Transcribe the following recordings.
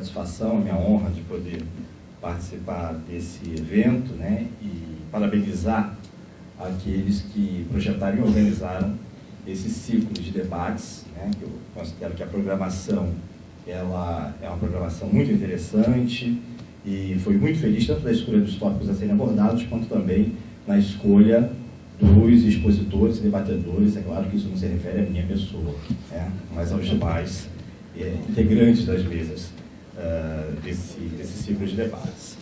satisfação, a minha honra de poder participar desse evento, né, e parabenizar aqueles que projetaram e organizaram esse ciclo de debates, né, que eu considero que a programação ela é uma programação muito interessante e foi muito feliz tanto na escolha dos tópicos a serem abordados, quanto também na escolha dos expositores e debatedores. É claro que isso não se refere à minha pessoa, né, mas aos demais integrantes das mesas desse ciclo de debates.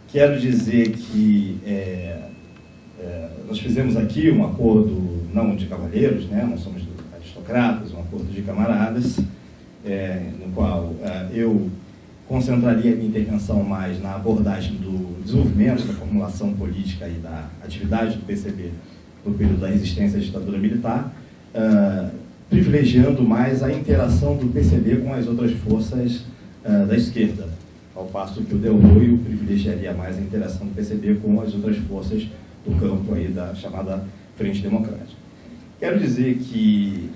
Quero dizer que nós fizemos aqui um acordo não de cavalheiros, né, não somos aristocratas, um acordo de camaradas, no qual eu concentraria a minha intervenção mais na abordagem do desenvolvimento, da formulação política e da atividade do PCB no período da resistência à ditadura militar, privilegiando mais a interação do PCB com as outras forças da esquerda, ao passo que o Delroio privilegiaria mais a interação do PCB com as outras forças do campo aí da chamada Frente Democrática. Quero dizer que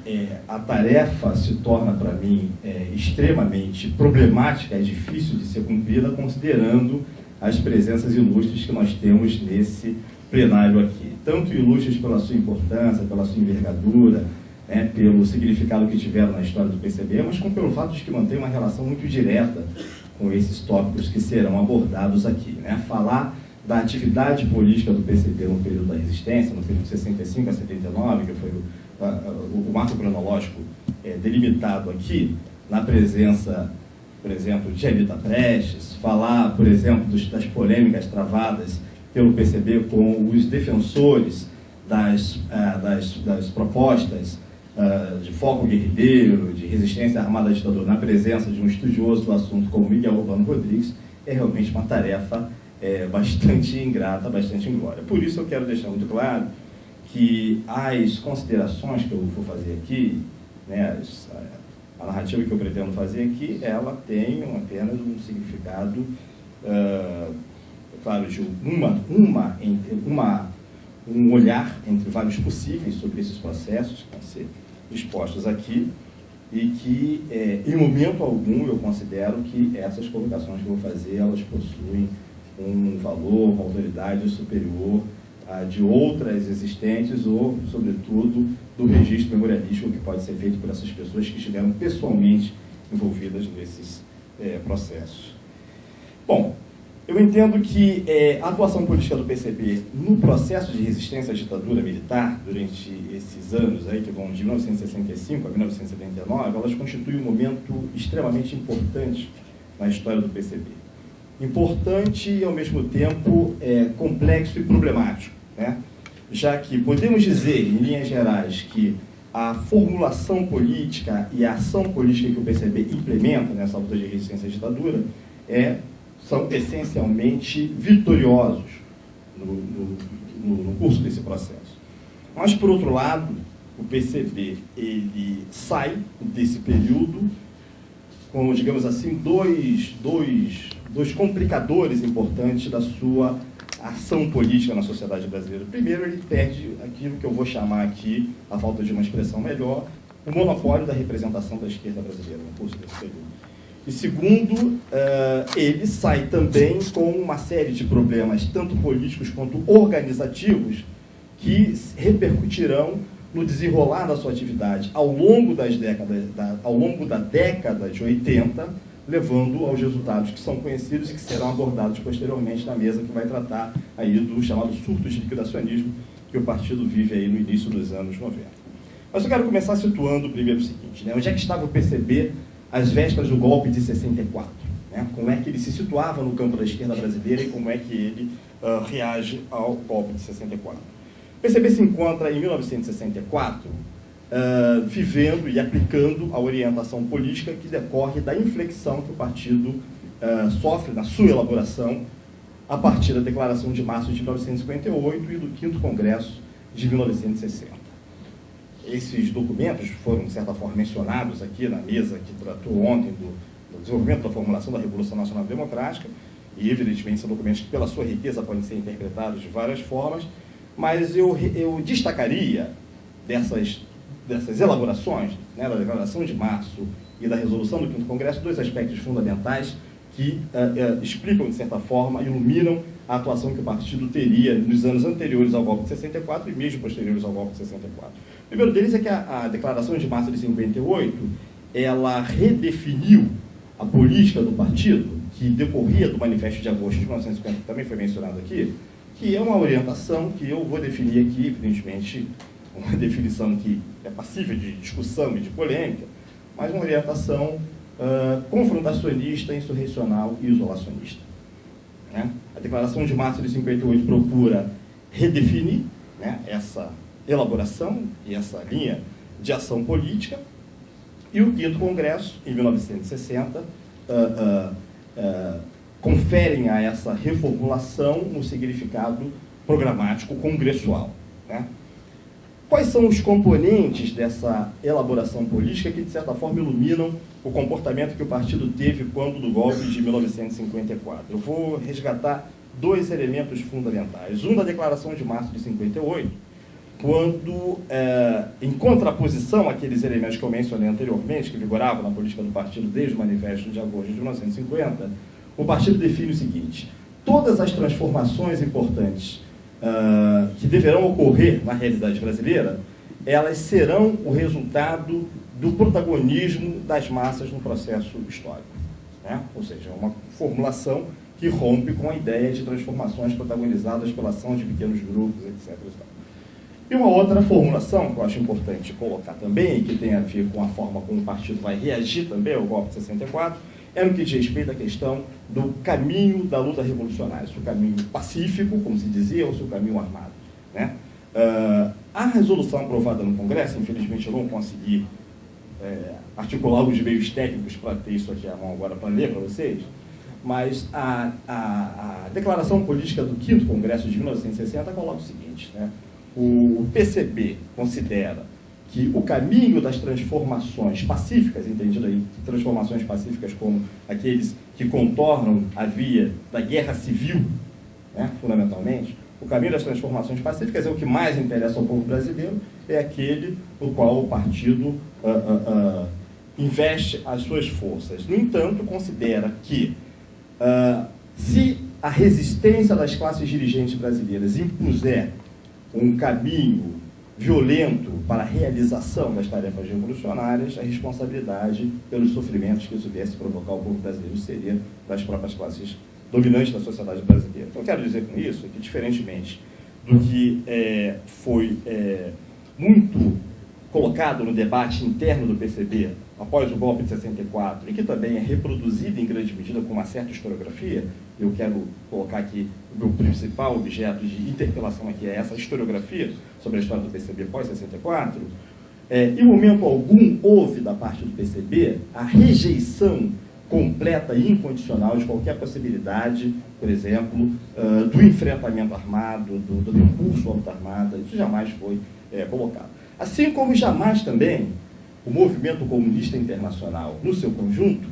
a tarefa se torna, para mim, extremamente problemática e difícil de ser cumprida, considerando as presenças ilustres que nós temos nesse plenário aqui. Tanto ilustres pela sua importância, pela sua envergadura, né, pelo significado que tiveram na história do PCB, mas como pelo fato de que mantém uma relação muito direta com esses tópicos que serão abordados aqui, né? Falar da atividade política do PCB no período da resistência, no período de 65 a 79, que foi o marco cronológico delimitado aqui, na presença, por exemplo, de Anita Prestes, falar, por exemplo, das polêmicas travadas pelo PCB com os defensores das propostas de foco guerrilheiro, de resistência armada à ditadura, na presença de um estudioso do assunto como Miguel Urbano Rodrigues, é realmente uma tarefa bastante ingrata, bastante inglória. Por isso eu quero deixar muito claro que as considerações que eu vou fazer aqui, né, a narrativa que eu pretendo fazer aqui, ela tem apenas um significado, claro, de um olhar entre vários possíveis sobre esses processos que vão ser expostos aqui, e que, em momento algum, eu considero que essas colocações que eu vou fazer, elas possuem um valor, uma autoridade superior a de outras existentes ou, sobretudo, do registro memorialístico que pode ser feito por essas pessoas que estiveram pessoalmente envolvidas nesses processos. Bom, eu entendo que a atuação política do PCB no processo de resistência à ditadura militar, durante esses anos aí, que vão de 1965 a 1979, elas constituem um momento extremamente importante na história do PCB. Importante e, ao mesmo tempo, complexo e problemático, né? Já que podemos dizer, em linhas gerais, que a formulação política e a ação política que o PCB implementa nessa luta de resistência à ditadura são essencialmente vitoriosos no curso desse processo. Mas, por outro lado, o PCB ele sai desse período com, digamos assim, dois complicadores importantes da sua ação política na sociedade brasileira. Primeiro, ele perde aquilo que eu vou chamar aqui, a falta de uma expressão melhor, o monopólio da representação da esquerda brasileira no curso desse período. E segundo, ele sai também com uma série de problemas, tanto políticos quanto organizativos, que repercutirão no desenrolar da sua atividade ao longo da década de 80, levando aos resultados que são conhecidos e que serão abordados posteriormente na mesa que vai tratar aí do chamado surto de liquidacionismo que o partido vive aí no início dos anos 90. Mas eu quero começar situando primeiro o seguinte, né? Onde é que estava o PCB às vésperas do golpe de 64? Né? Como é que ele se situava no campo da esquerda brasileira e como é que ele reage ao golpe de 64? O PCB se encontra em 1964 vivendo e aplicando a orientação política que decorre da inflexão que o partido sofre na sua elaboração a partir da Declaração de Março de 1958 e do 5º Congresso de 1960. Esses documentos foram, de certa forma, mencionados aqui na mesa que tratou ontem do desenvolvimento da formulação da Revolução Nacional Democrática, e, evidentemente, são documentos que, pela sua riqueza, podem ser interpretados de várias formas, mas eu destacaria dessas elaborações, né, da Declaração de Março e da resolução do 5º Congresso, dois aspectos fundamentais que explicam, de certa forma, iluminam a atuação que o partido teria nos anos anteriores ao golpe de 64 e mesmo posteriores ao golpe de 64. O primeiro deles é que a Declaração de Março de 58, ela redefiniu a política do partido, que decorria do Manifesto de Agosto de 1950, que também foi mencionado aqui, que é uma orientação que eu vou definir aqui, evidentemente, uma definição que é passível de discussão e de polêmica, mas uma orientação confrontacionista, insurrecional e isolacionista. Né? A Declaração de Março de 58 procura redefinir, né, essa elaboração e essa linha de ação política, e o 5º Congresso, em 1960, conferem a essa reformulação um significado programático congressual. Né? Quais são os componentes dessa elaboração política que, de certa forma, iluminam o comportamento que o partido teve quando do golpe de 1954? Eu vou resgatar dois elementos fundamentais. Um da Declaração de Março de 58, quando, em contraposição àqueles elementos que eu mencionei anteriormente, que vigoravam na política do partido desde o Manifesto de Agosto de 1950, o partido define o seguinte: todas as transformações importantes que deverão ocorrer na realidade brasileira, elas serão o resultado do protagonismo das massas no processo histórico. Né? Ou seja, uma formulação que rompe com a ideia de transformações protagonizadas pela ação de pequenos grupos, etc. E uma outra formulação que eu acho importante colocar também, que tem a ver com a forma como o partido vai reagir também ao golpe de 64, é no que diz respeito à questão do caminho da luta revolucionária, se o caminho pacífico, como se dizia, ou se o caminho armado. Né? A resolução aprovada no Congresso, infelizmente eu não consegui articular os meios técnicos para ter isso aqui à mão agora para ler para vocês, mas a declaração política do 5º Congresso de 1960 coloca o seguinte, né? O PCB considera que o caminho das transformações pacíficas, entendido aí, transformações pacíficas como aqueles que contornam a via da guerra civil, né, fundamentalmente, o caminho das transformações pacíficas é o que mais interessa ao povo brasileiro, é aquele no qual o partido investe as suas forças. No entanto, considera que se a resistência das classes dirigentes brasileiras impuser um caminho violento para a realização das tarefas revolucionárias, a responsabilidade pelos sofrimentos que isso viesse provocar ao povo brasileiro seria das próprias classes dominantes da sociedade brasileira. Então, eu quero dizer com isso que, diferentemente do que foi muito colocado no debate interno do PCB após o golpe de 64, e que também é reproduzido em grande medida com uma certa historiografia, eu quero colocar aqui o meu principal objeto de interpelação aqui é essa historiografia sobre a história do PCB pós-64, em momento algum houve da parte do PCB a rejeição completa e incondicional de qualquer possibilidade, por exemplo, do enfrentamento armado, do recurso à luta armada. Isso jamais foi colocado. Assim como jamais também o movimento comunista internacional, no seu conjunto,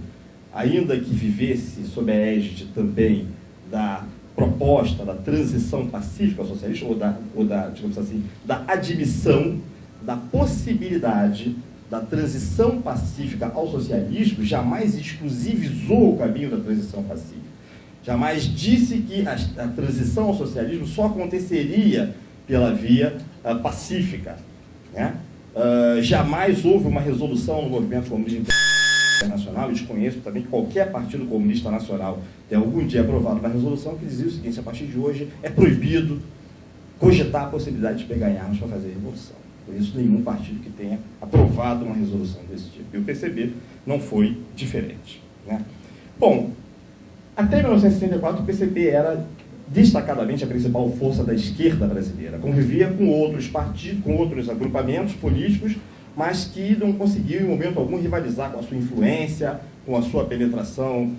ainda que vivesse sob a égide também da proposta da transição pacífica socialista, digamos assim, da admissão da possibilidade da transição pacífica ao socialismo, jamais exclusivizou o caminho da transição pacífica. Jamais disse que a transição ao socialismo só aconteceria pela via pacífica. Né? Jamais houve uma resolução no movimento comunista internacional, e desconheço também que qualquer partido comunista nacional tenha algum dia aprovado uma resolução que dizia o seguinte: a partir de hoje é proibido cogitar a possibilidade de pegar em armas para fazer revolução. Por isso, nenhum partido que tenha aprovado uma resolução desse tipo. E o PCB não foi diferente. Né? Bom, até 1964 o PCB era destacadamente a principal força da esquerda brasileira. Convivia com outros partidos, com outros agrupamentos políticos, mas que não conseguiu em momento algum rivalizar com a sua influência, com a sua penetração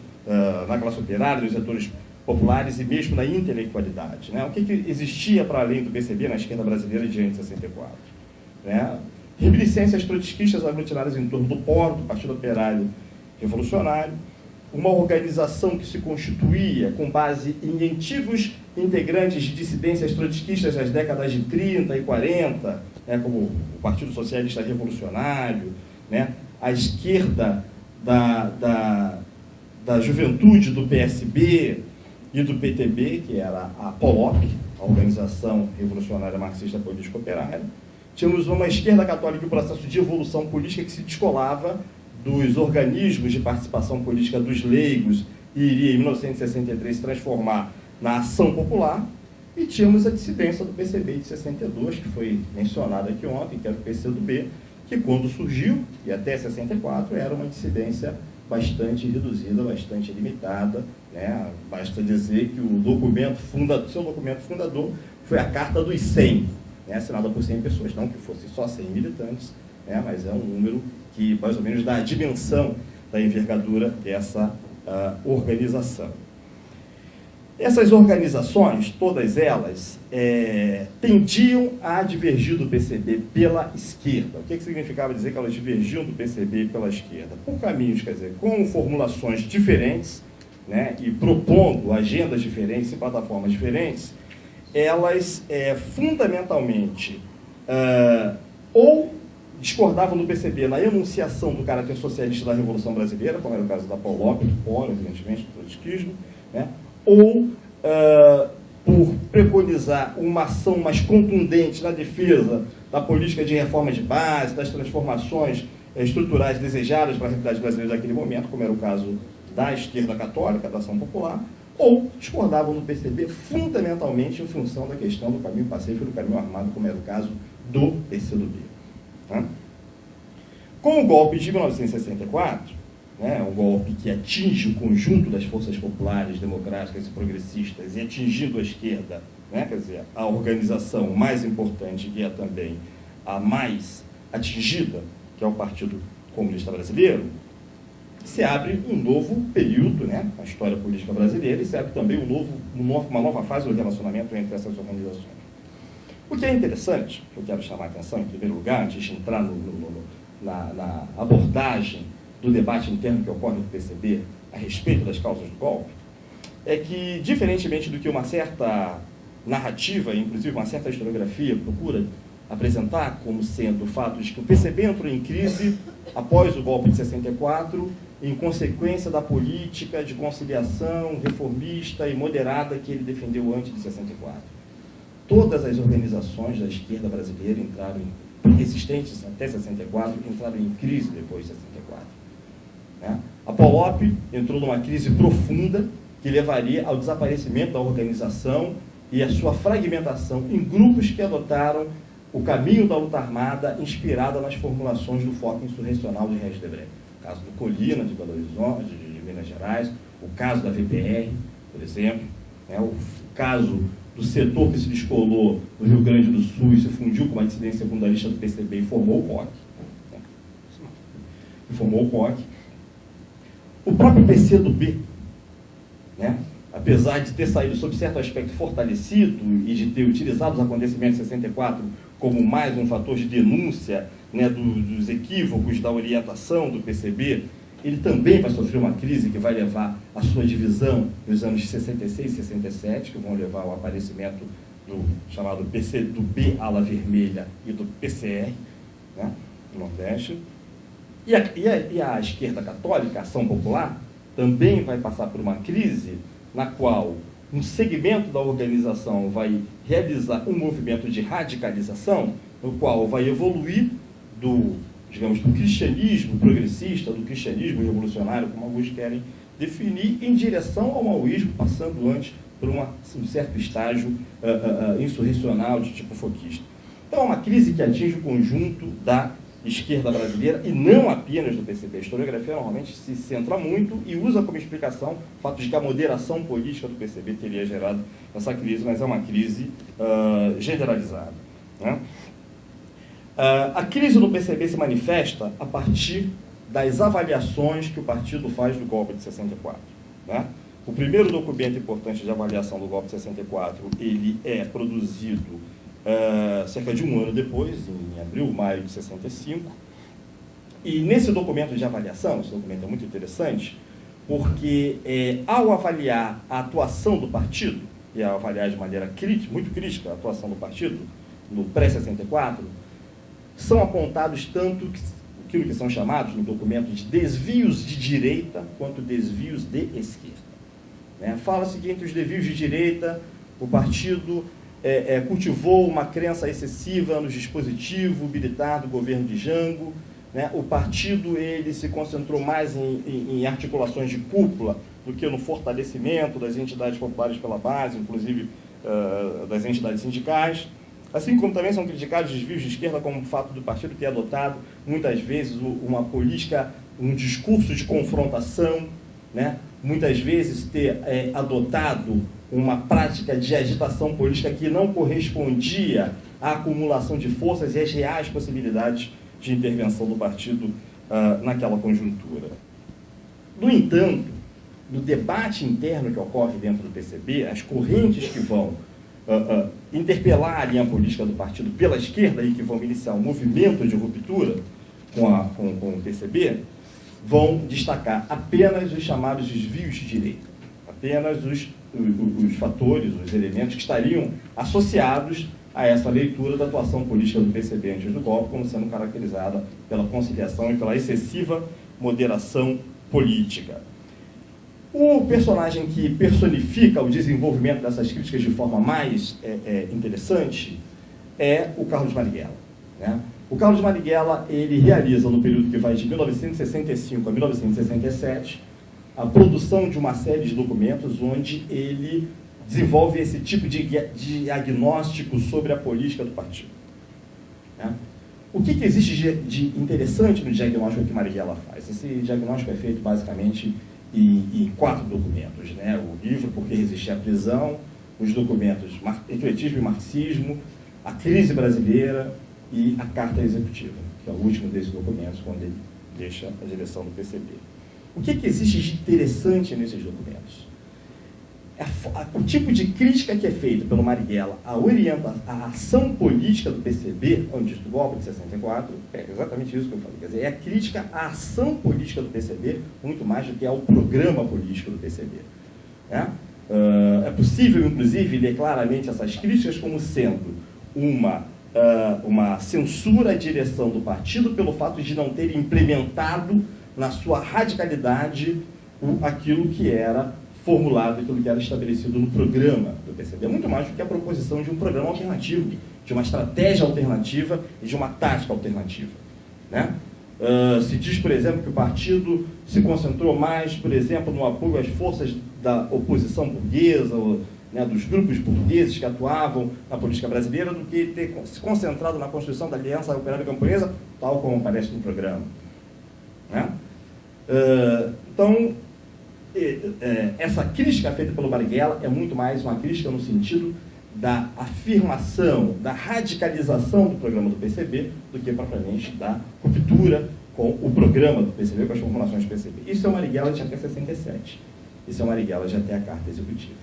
na classe operária, nos setores populares e mesmo na intelectualidade. Né? O que existia para além do PCB na esquerda brasileira diante de 64? Né? Reminiscências trotskistas aglutinadas em torno do POR, do Partido Operário Revolucionário, uma organização que se constituía com base em antigos integrantes de dissidências trotskistas das décadas de 30 e 40, né, como o Partido Socialista Revolucionário, né, a esquerda da juventude do PSB e do PTB, que era a POLOP, a Organização Revolucionária Marxista Política Operária. Tínhamos uma esquerda católica em processo de evolução política que se descolava dos organismos de participação política dos leigos e iria, em 1963, se transformar na ação popular. E tínhamos a dissidência do PCB de 62, que foi mencionada aqui ontem, que era o PCdoB, que quando surgiu, e até 64, era uma dissidência bastante reduzida, bastante limitada, né? Basta dizer que o seu documento fundador foi a Carta dos 100, né? Assinada por 100 pessoas, não que fosse só 100 militantes, né? Mas é um número que mais ou menos dá a dimensão da envergadura dessa organização. Essas organizações, todas elas, tendiam a divergir do PCB pela esquerda. O que significava dizer que elas divergiam do PCB pela esquerda? Por caminhos, quer dizer, com formulações diferentes, né, e propondo agendas diferentes e plataformas diferentes, elas fundamentalmente ou discordavam do PCB na enunciação do caráter socialista da Revolução Brasileira, como era o caso da POLOP, do POL, evidentemente, do trotskismo, né, ou por preconizar uma ação mais contundente na defesa da política de reforma de base, das transformações estruturais desejadas para a realidade brasileira daquele momento, como era o caso da esquerda católica, da ação popular, ou discordavam do PCB fundamentalmente em função da questão do caminho pacífico e do caminho armado, como era o caso do PCdoB. Tá? Com o golpe de 1964, né, um golpe que atinge o conjunto das forças populares, democráticas e progressistas, e atingindo a esquerda, né, quer dizer, a organização mais importante, que é também a mais atingida, que é o Partido Comunista Brasileiro, se abre um novo período, né, na história política brasileira, e se abre também uma nova fase do relacionamento entre essas organizações. O que é interessante, que eu quero chamar a atenção em primeiro lugar, antes de entrar na abordagem do debate interno que ocorre no PCB a respeito das causas do golpe, é que, diferentemente do que uma certa narrativa, inclusive uma certa historiografia, procura apresentar como sendo o fato de que o PCB entrou em crise após o golpe de 64, em consequência da política de conciliação reformista e moderada que ele defendeu antes de 64. Todas as organizações da esquerda brasileira entraram resistentes até 64, entraram em crise depois de 64. A POLOP entrou numa crise profunda que levaria ao desaparecimento da organização e a sua fragmentação em grupos que adotaram o caminho da luta armada inspirada nas formulações do foco insurrecional de Regis Debray. O caso do Colina, de Belo Horizonte, de Minas Gerais, o caso da VPR, por exemplo, o caso do setor que se descolou no Rio Grande do Sul e se fundiu com a dissidência secundarista do PCB e formou o POC. O próprio PCdoB, né, apesar de ter saído sob certo aspecto fortalecido e de ter utilizado os acontecimentos de 64 como mais um fator de denúncia, né, dos equívocos da orientação do PCB, ele também vai sofrer uma crise que vai levar à sua divisão nos anos de 66 e 67, que vão levar ao aparecimento do chamado PCdoB ala vermelha e do PCR, né, no Nordeste. E a esquerda católica, a Ação Popular, também vai passar por uma crise na qual um segmento da organização vai realizar um movimento de radicalização, no qual vai evoluir do cristianismo progressista, do cristianismo revolucionário, como alguns querem definir, em direção ao maoísmo, passando antes por um certo estágio insurrecional de tipo foquista. Então, é uma crise que atinge o conjunto da esquerda brasileira e não apenas do PCB. A historiografia normalmente se centra muito e usa como explicação o fato de que a moderação política do PCB teria gerado essa crise, mas é uma crise generalizada, né? A crise do PCB se manifesta a partir das avaliações que o partido faz do golpe de 64. Né? O primeiro documento importante de avaliação do golpe de 64, ele é produzido cerca de um ano depois, em abril, maio de 65, e nesse documento de avaliação, esse documento é muito interessante, porque ao avaliar a atuação do partido, e ao avaliar de maneira muito crítica a atuação do partido, no pré-64, são apontados tanto aquilo que são chamados no documento de desvios de direita quanto desvios de esquerda. Né? Fala-se que entre os desvios de direita, o partido cultivou uma crença excessiva no dispositivo militar do governo de Jango, né? O partido ele se concentrou mais em articulações de cúpula do que no fortalecimento das entidades populares pela base, inclusive das entidades sindicais. Assim como também são criticados desvios de esquerda como o fato do partido ter adotado, muitas vezes, uma política, um discurso de confrontação, né? Muitas vezes ter adotado uma prática de agitação política que não correspondia à acumulação de forças e às reais possibilidades de intervenção do partido naquela conjuntura. No entanto, no debate interno que ocorre dentro do PCB, as correntes que vão interpelar a linha política do partido pela esquerda e que vão iniciar um movimento de ruptura com o PCB, vão destacar apenas os chamados desvios de direita, apenas os fatores, os elementos que estariam associados a essa leitura da atuação política do PCB antes do golpe, como sendo caracterizada pela conciliação e pela excessiva moderação política. O personagem que personifica o desenvolvimento dessas críticas de forma mais interessante é o Carlos Marighella, né? O Carlos Marighella, ele realiza, no período que vai de 1965 a 1967, a produção de uma série de documentos onde ele desenvolve esse tipo de diagnóstico sobre a política do partido. Né? O que existe de interessante no diagnóstico que Marighella faz? Esse diagnóstico é feito basicamente em 4 documentos, né? O livro Por que Resistir à Prisão, os documentos Ecletismo e Marxismo, a Crise Brasileira e a Carta Executiva, que é o último desses documentos, quando ele deixa a direção do PCB. O que existe de interessante nesses documentos? O tipo de crítica que é feita pelo Marighella a ação política do PCB, antes do golpe de 64, é exatamente isso que eu falei. Quer dizer, é a crítica à ação política do PCB, muito mais do que ao programa político do PCB. Né? É possível, inclusive, ler claramente essas críticas como sendo uma censura à direção do partido pelo fato de não ter implementado na sua radicalidade aquilo que era formulado, aquilo que era estabelecido no programa do PCB. É muito mais do que a proposição de um programa alternativo, de uma estratégia alternativa e de uma tática alternativa. Né? Se diz, por exemplo, que o partido se concentrou mais, por exemplo, no apoio às forças da oposição burguesa, né, dos grupos burgueses que atuavam na política brasileira, do que ter se concentrado na construção da Aliança Operária Camponesa, tal como aparece no programa. Né? Então, essa crítica feita pelo Marighella é muito mais uma crítica no sentido da afirmação, da radicalização do programa do PCB, do que propriamente da ruptura com o programa do PCB, com as formulações do PCB. Isso é o Marighella de até 67. Isso é o Marighella de até a Carta Executiva.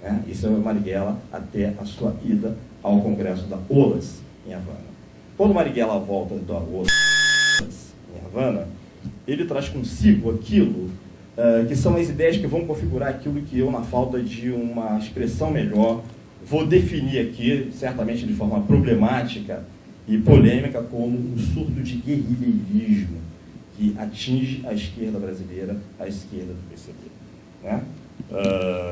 Né? Isso é o Marighella até a sua ida ao Congresso da OLAS, em Havana. Quando o Marighella volta da OLAS, em Havana, ele traz consigo aquilo que são as ideias que vão configurar aquilo que eu, na falta de uma expressão melhor, vou definir aqui, certamente de forma problemática e polêmica, como um surto de guerrilheirismo que atinge a esquerda brasileira, a esquerda do PCB. Né?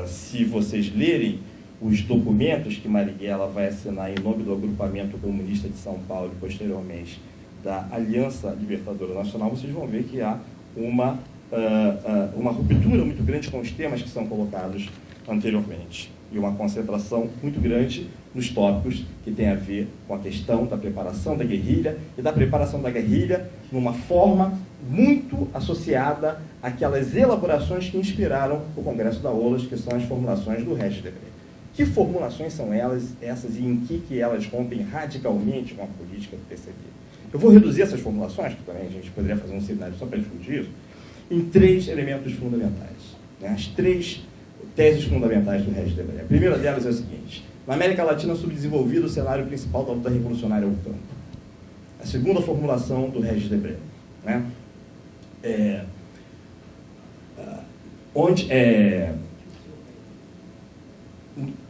Se vocês lerem os documentos que Marighella vai assinar em nome do Agrupamento Comunista de São Paulo e, posteriormente, da Aliança Libertadora Nacional, vocês vão ver que há uma ruptura muito grande com os temas que são colocados anteriormente e uma concentração muito grande nos tópicos que tem a ver com a questão da preparação da guerrilha e da preparação da guerrilha numa forma muito associada àquelas elaborações que inspiraram o Congresso da OLAS, que são as formulações do Regis Debray. Que formulações são essas e em que elas rompem radicalmente com a política do PCB? Eu vou reduzir essas formulações, que também a gente poderia fazer um seminário só para discutir isso, em 3 elementos fundamentais. Né? As 3 teses fundamentais do Regis Debray. A primeira delas é a seguinte: na América Latina subdesenvolvida, o cenário principal da luta revolucionária é o campo. A segunda formulação do Regis Debray. Né?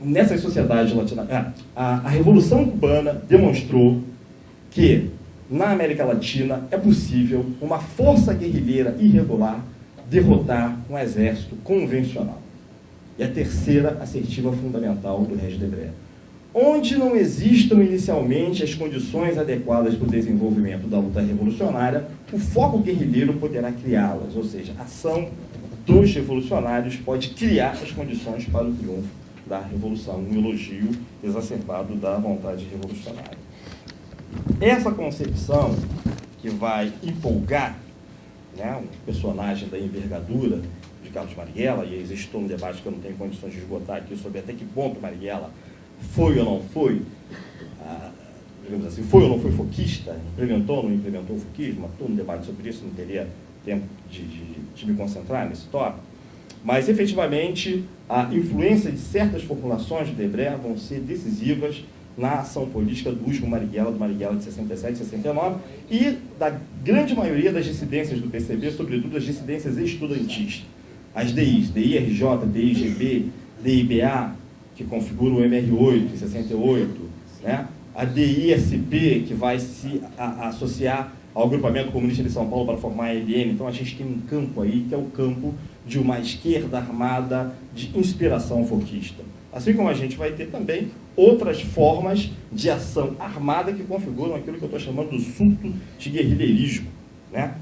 Nessas sociedades latinas, a Revolução Cubana demonstrou que na América Latina é possível uma força guerrilheira irregular derrotar um exército convencional. E a terceira assertiva fundamental do Regis Debray: onde não existam inicialmente as condições adequadas para o desenvolvimento da luta revolucionária, o foco guerrilheiro poderá criá-las, ou seja, a ação dos revolucionários pode criar as condições para o triunfo da revolução, um elogio exacerbado da vontade revolucionária. Essa concepção que vai empolgar, né, um personagem da envergadura de Carlos Marighella, e existe todo um debate que eu não tenho condições de esgotar aqui sobre até que ponto Marighella foi ou não foi, digamos assim, foi ou não foi foquista, implementou ou não implementou o foquismo, todo um debate sobre isso, não teria tempo de me concentrar nesse tópico, mas efetivamente a influência de certas formulações de Debray vão ser decisivas na ação política do Usmo Marighella, do Marighella de 67 e 69, e da grande maioria das dissidências do PCB, sobretudo as dissidências estudantis. As DIs, DIRJ, DIGB, DIBA, que configura o MR8 em 68, né? A DISP, que vai se associar ao Agrupamento Comunista de São Paulo para formar a LN. Então a gente tem um campo aí, que é o campo de uma esquerda armada de inspiração forquista. Assim como a gente vai ter também outras formas de ação armada que configuram aquilo que eu estou chamando do surto de guerrilheirismo, né?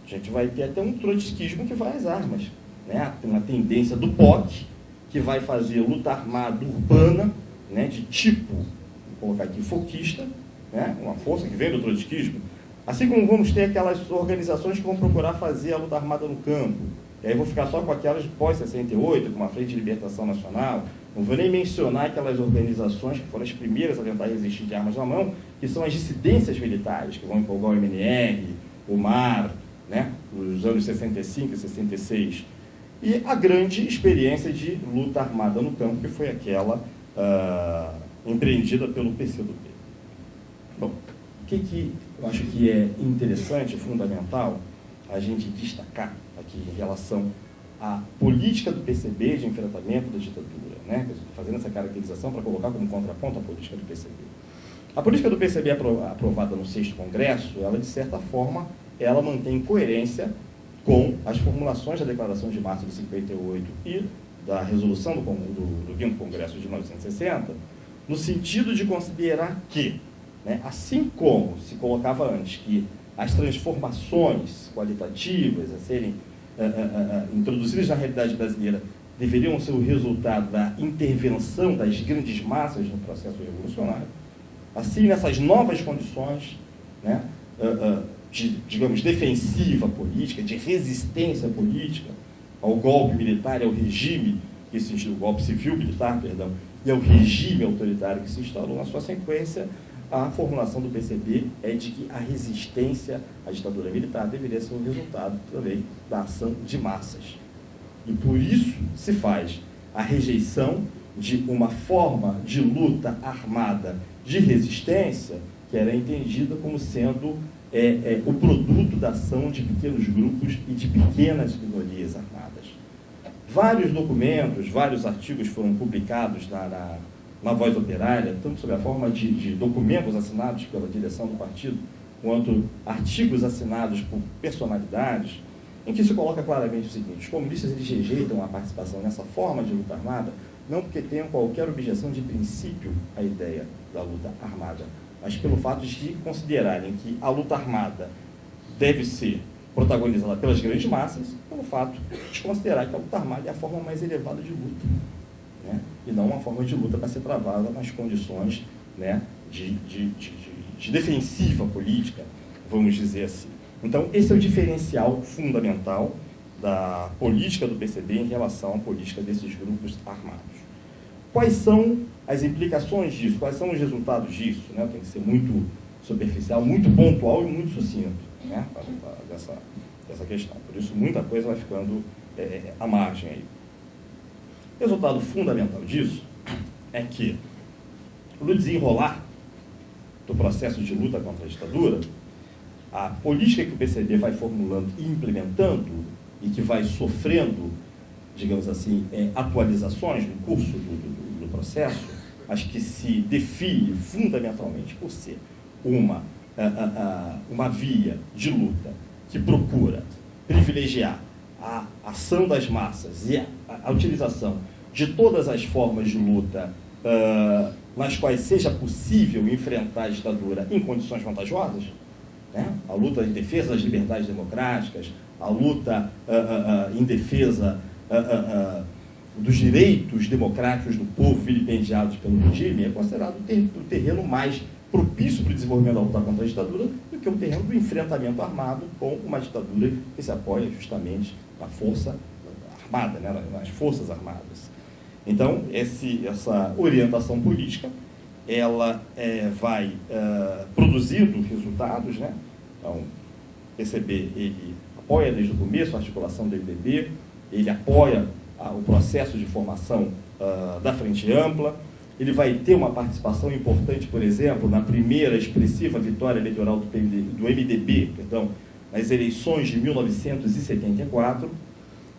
A gente vai ter até um trotskismo que vai às armas, né? Tem uma tendência do POC, que vai fazer luta armada urbana, né, de tipo, vou colocar aqui, foquista, né, uma força que vem do trotskismo, assim como vamos ter aquelas organizações que vão procurar fazer a luta armada no campo. E aí vou ficar só com aquelas pós-68, como a Frente de Libertação Nacional, não vou nem mencionar aquelas organizações que foram as primeiras a tentar resistir de armas na mão, que são as dissidências militares, que vão empolgar o MNR, o MAR, né, nos anos 65 e 66. E a grande experiência de luta armada no campo, que foi aquela empreendida pelo PCdoB. Bom, o que eu acho que é interessante, fundamental, a gente destacar aqui em relação à política do PCB de enfrentamento da ditadura, né? Fazendo essa caracterização para colocar como contraponto a política do PCB. A política do PCB aprovada no 6º Congresso, ela, de certa forma, ela mantém coerência com as formulações da Declaração de Março de 58 e da resolução do 5º Congresso de 1960, no sentido de considerar que, né, assim como se colocava antes que as transformações qualitativas a serem introduzidas na realidade brasileira deveriam ser o resultado da intervenção das grandes massas no processo revolucionário, assim, nessas novas condições, né, de, digamos, defensiva política, de resistência política ao golpe militar, ao regime que se instalou, o golpe civil-militar, perdão, e ao regime autoritário que se instalou, na sua sequência, a formulação do PCB é de que a resistência à ditadura militar deveria ser um resultado também da ação de massas. E por isso se faz a rejeição de uma forma de luta armada de resistência que era entendida como sendo o produto da ação de pequenos grupos e de pequenas minorias armadas. Vários documentos, vários artigos foram publicados na Voz Operária, tanto sob a forma de documentos assinados pela direção do partido, quanto artigos assinados por personalidades, em que se coloca claramente o seguinte: os comunistas eles rejeitam a participação nessa forma de luta armada, não porque tenham qualquer objeção de princípio à ideia da luta armada, mas pelo fato de considerarem que a luta armada deve ser protagonizada pelas grandes massas, pelo fato de considerar que a luta armada é a forma mais elevada de luta, né? E não uma forma de luta para ser travada nas condições, né, de defensiva política, vamos dizer assim. Então, esse é o diferencial fundamental da política do PCB em relação à política desses grupos armados. Quais são as implicações disso? Quais são os resultados disso? Né? Tem que ser muito superficial, muito pontual e muito sucinto, né, dessa questão. Por isso, muita coisa vai ficando à margem aí. O resultado fundamental disso é que, no desenrolar do processo de luta contra a ditadura, a política que o PCB vai formulando e implementando, e que vai sofrendo, digamos assim, atualizações no curso do processo, mas que se define fundamentalmente por ser uma uma via de luta que procura privilegiar a ação das massas e a utilização de todas as formas de luta nas quais seja possível enfrentar a ditadura em condições vantajosas, né? A luta em defesa das liberdades democráticas, a luta em defesa dos direitos democráticos do povo vilipendiados pelo regime, é considerado o terreno mais propício para o desenvolvimento da luta contra a ditadura do que o terreno do enfrentamento armado com uma ditadura que se apoia justamente na força armada, né? Nas forças armadas. Então, essa orientação política, ela vai produzindo resultados, né? Então, o PCB, ele apoia desde o começo a articulação do MDB, ele apoia o processo de formação da Frente Ampla, ele vai ter uma participação importante, por exemplo, na primeira expressiva vitória eleitoral do MDB, nas eleições de 1974,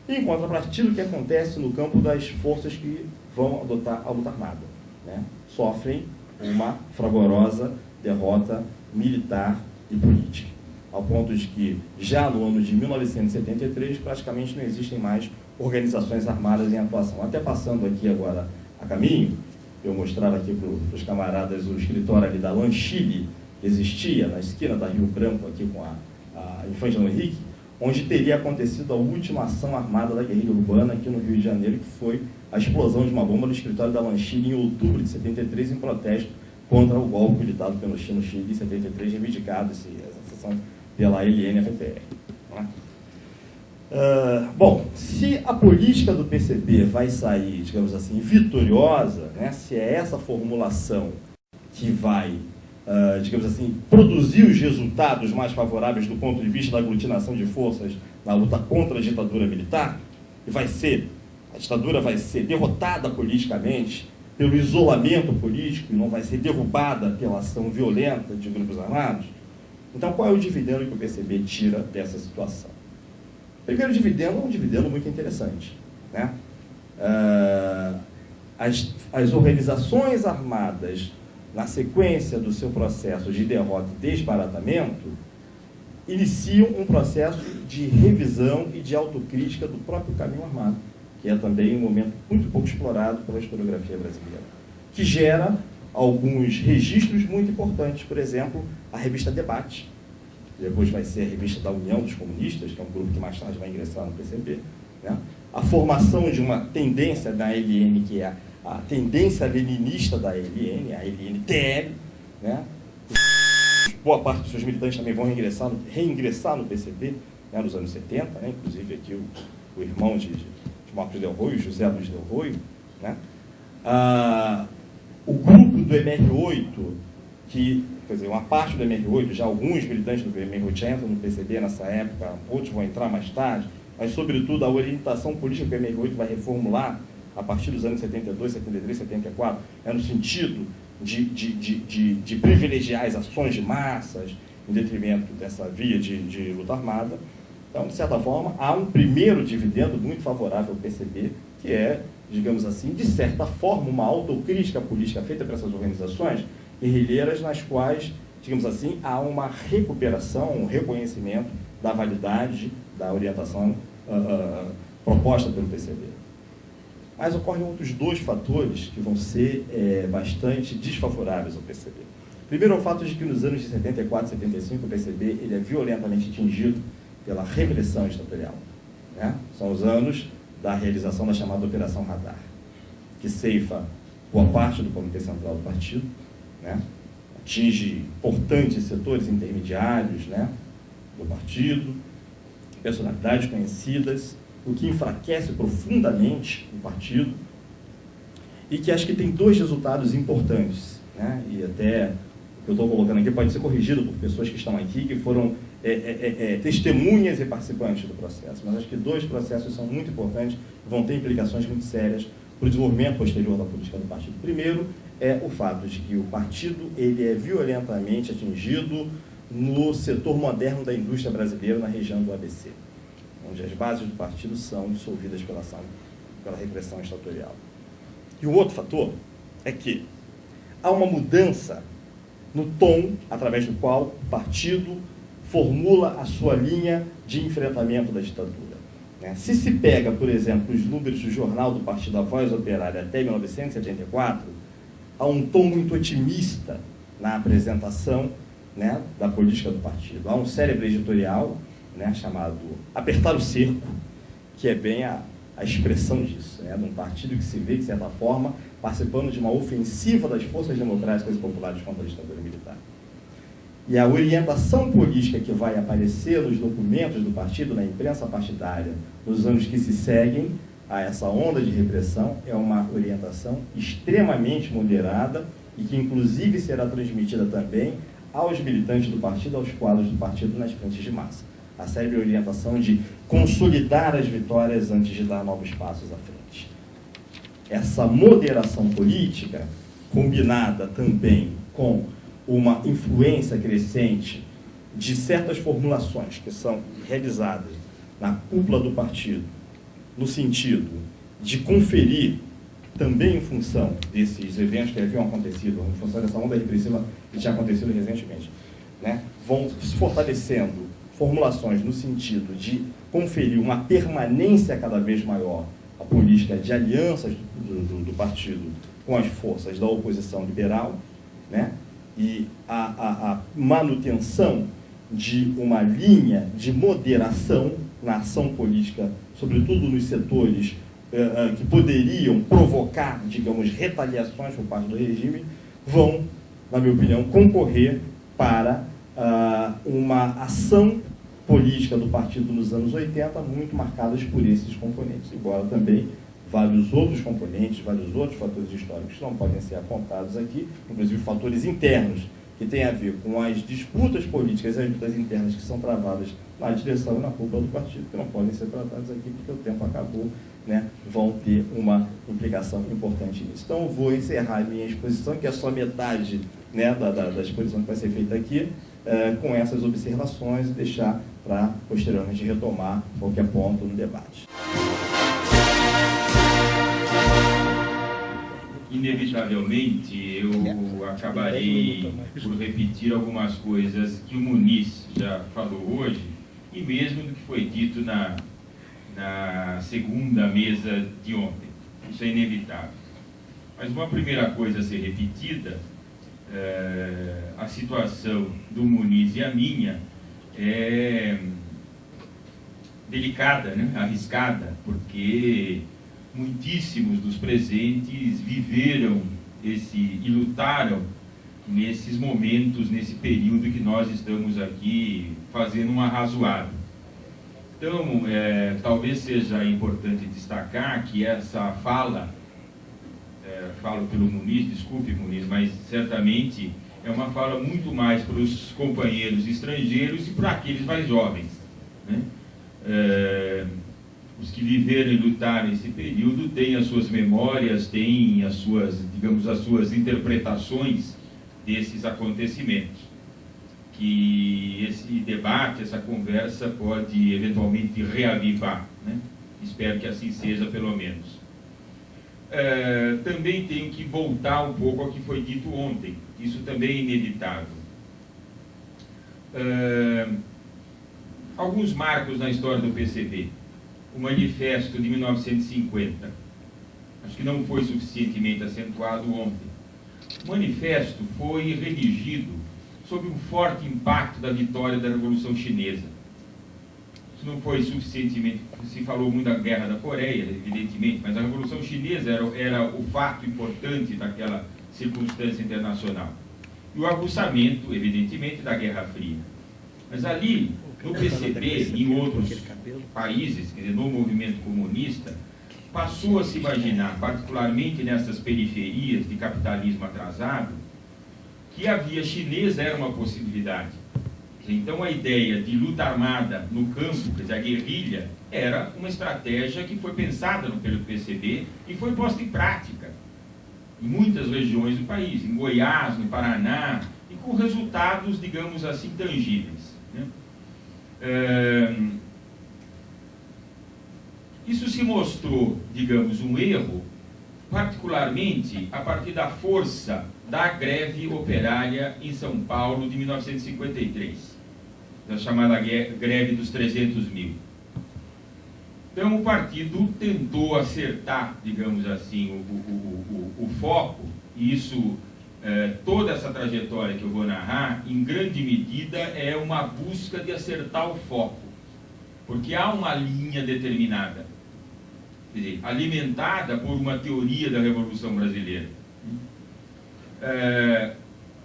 e em contrapartida, o que acontece no campo das forças que vão adotar a luta armada, né? Sofrem uma fragorosa derrota militar e política, ao ponto de que, já no ano de 1973, praticamente não existem mais organizações armadas em atuação. Até passando aqui agora a caminho, eu mostrar aqui para os camaradas o escritório ali da Lanchile, que existia na esquina da Rio Branco, aqui com a Infante Dom Henrique, onde teria acontecido a última ação armada da guerrilha urbana aqui no Rio de Janeiro, que foi a explosão de uma bomba no escritório da Lanchile em outubro de 73, em protesto contra o golpe militado pelo Chile no Chile em 73, reivindicado essa sessão pela LN-FPR. Né? Bom, se a política do PCB vai sair, digamos assim, vitoriosa, né, se é essa formulação que vai, digamos assim, produzir os resultados mais favoráveis do ponto de vista da aglutinação de forças na luta contra a ditadura militar, e a ditadura vai ser derrotada politicamente pelo isolamento político e não vai ser derrubada pela ação violenta de grupos armados, então qual é o dividendo que o PCB tira dessa situação? Primeiro dividendo é um dividendo muito interessante, né? As organizações armadas, na sequência do seu processo de derrota e desbaratamento, iniciam um processo de revisão e de autocrítica do próprio caminho armado, que é também um momento muito pouco explorado pela historiografia brasileira, que gera alguns registros muito importantes. Por exemplo, a revista Debate, depois vai ser a revista da União dos Comunistas, que é um grupo que mais tarde vai ingressar no PCB, né? A formação de uma tendência da LN, que é a tendência leninista da LN, a LNTL, né? Boa parte dos seus militantes também vão reingressar no PCB, né, nos anos 70, né? Inclusive aqui o irmão de Marcos Del Roio, José Luiz Del Roio, né? O grupo do MR8, quer dizer, uma parte do MR8, já alguns militantes do MR8 já entram no PCB nessa época, outros vão entrar mais tarde, mas, sobretudo, a orientação política que o MR8 vai reformular a partir dos anos 72, 73, 74, é no sentido de privilegiar as ações de massas em detrimento dessa via de luta armada. Então, de certa forma, há um primeiro dividendo muito favorável ao PCB, que é, digamos assim, de certa forma, uma autocrítica política feita por essas organizações guerrilheiras, nas quais, digamos assim, há uma recuperação, um reconhecimento da validade da orientação proposta pelo PCB. Mas ocorrem outros dois fatores que vão ser bastante desfavoráveis ao PCB. Primeiro é o fato de que nos anos de 74 e 75 o PCB ele é violentamente atingido pela repressão ditatorial, né? São os anos da realização da chamada Operação Radar, que ceifa boa parte do Comitê Central do Partido, né? Atinge importantes setores intermediários, né, do partido, personalidades conhecidas, o que enfraquece profundamente o partido e que acho que tem dois resultados importantes, né? E até o que eu estou colocando aqui pode ser corrigido por pessoas que estão aqui, que foram testemunhas e participantes do processo, mas acho que dois processos são muito importantes e vão ter implicações muito sérias para o desenvolvimento posterior da política do partido. Primeiro é o fato de que o partido ele é violentamente atingido no setor moderno da indústria brasileira, na região do ABC, onde as bases do partido são dissolvidas pela repressão ditatorial. E o outro fator é que há uma mudança no tom através do qual o partido formula a sua linha de enfrentamento da ditadura. Se se pega, por exemplo, os números do jornal do Partido A Voz Operária até 1974, há um tom muito otimista na apresentação, da política do partido. Há um cérebro editorial, chamado Apertar o Cerco, que é bem a expressão disso, de um partido que se vê, de certa forma, participando de uma ofensiva das forças democráticas e populares contra a ditadura militar. E a orientação política que vai aparecer nos documentos do partido, na imprensa partidária, nos anos que se seguem a essa onda de repressão, é uma orientação extremamente moderada e que, inclusive, será transmitida também aos militantes do partido, aos quadros do partido nas frentes de massa. A célebre orientação de consolidar as vitórias antes de dar novos passos à frente. Essa moderação política, combinada também com uma influência crescente de certas formulações que são realizadas na cúpula do partido, no sentido de conferir, também em função desses eventos que haviam acontecido, em função dessa onda repressiva que tinha acontecido recentemente, vão se fortalecendo formulações no sentido de conferir uma permanência cada vez maior à política de alianças do partido com as forças da oposição liberal, e a manutenção de uma linha de moderação na ação política, sobretudo nos setores que poderiam provocar, digamos, retaliações por parte do regime, vão, na minha opinião, concorrer para uma ação política do partido nos anos 80, muito marcadas por esses componentes, embora também vários outros componentes, vários outros fatores históricos não podem ser apontados aqui, inclusive fatores internos, que têm a ver com as disputas políticas e as disputas internas que são travadas na direção e na cúpula do partido, que não podem ser tratados aqui porque o tempo acabou, vão ter uma implicação importante nisso. Então, eu vou encerrar a minha exposição, que é só metade da exposição que vai ser feita aqui, com essas observações e deixar para, posteriormente, retomar qualquer ponto no debate. Inevitavelmente, eu acabarei por repetir algumas coisas que o Muniz já falou hoje, e mesmo do que foi dito na segunda mesa de ontem. Isso é inevitável. Mas uma primeira coisa a ser repetida, a situação do Muniz e a minha é delicada, arriscada, porque muitíssimos dos presentes viveram e lutaram nesses momentos, nesse período que nós estamos aqui fazendo um arrazoado. Então, talvez seja importante destacar que essa fala, falo pelo Muniz, desculpe Muniz, mas certamente é uma fala muito mais para os companheiros estrangeiros e para aqueles mais jovens, os que viveram e lutaram nesse período têm as suas memórias, têm as suas, digamos, as suas interpretações desses acontecimentos, que esse debate, essa conversa pode eventualmente reavivar, Espero que assim seja, pelo menos. Também tenho que voltar um pouco ao que foi dito ontem, isso também é inevitável. Alguns marcos na história do PCB. O manifesto de 1950, acho que não foi suficientemente acentuado ontem. O manifesto foi redigido sob um forte impacto da vitória da Revolução Chinesa. Isso não foi suficientemente, se falou muito da Guerra da Coreia, evidentemente, mas a Revolução Chinesa era o fato importante daquela circunstância internacional. E o aguçamento, evidentemente, da Guerra Fria. Mas ali, no PCB e em outros países, quer dizer, no movimento comunista, passou a se imaginar, particularmente nessas periferias de capitalismo atrasado, que a via chinesa era uma possibilidade. Então a ideia de luta armada no campo, quer dizer, a guerrilha, era uma estratégia que foi pensada pelo PCB e foi posta em prática em muitas regiões do país, em Goiás, no Paraná, e com resultados, digamos assim, tangíveis. Isso se mostrou, digamos, um erro particularmente a partir da força da greve operária em São Paulo de 1953, da chamada greve dos 300 mil. Então o partido tentou acertar, digamos assim, o foco, e isso, toda essa trajetória que eu vou narrar, em grande medida é uma busca de acertar o foco, porque há uma linha determinada, quer dizer, alimentada por uma teoria da Revolução Brasileira.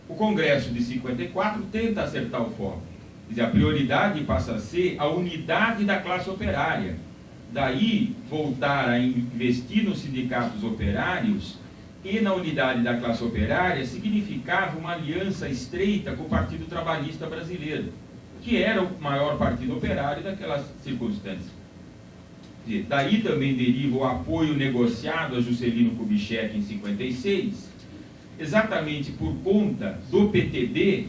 O Congresso de 54 tenta acertar o foco, quer dizer, a prioridade passa a ser a unidade da classe operária. Daí, voltar a investir nos sindicatos operários e na unidade da classe operária significava uma aliança estreita com o Partido Trabalhista Brasileiro, que era o maior partido operário daquelas circunstâncias. Daí também deriva o apoio negociado a Juscelino Kubitschek em 56, exatamente por conta do PTB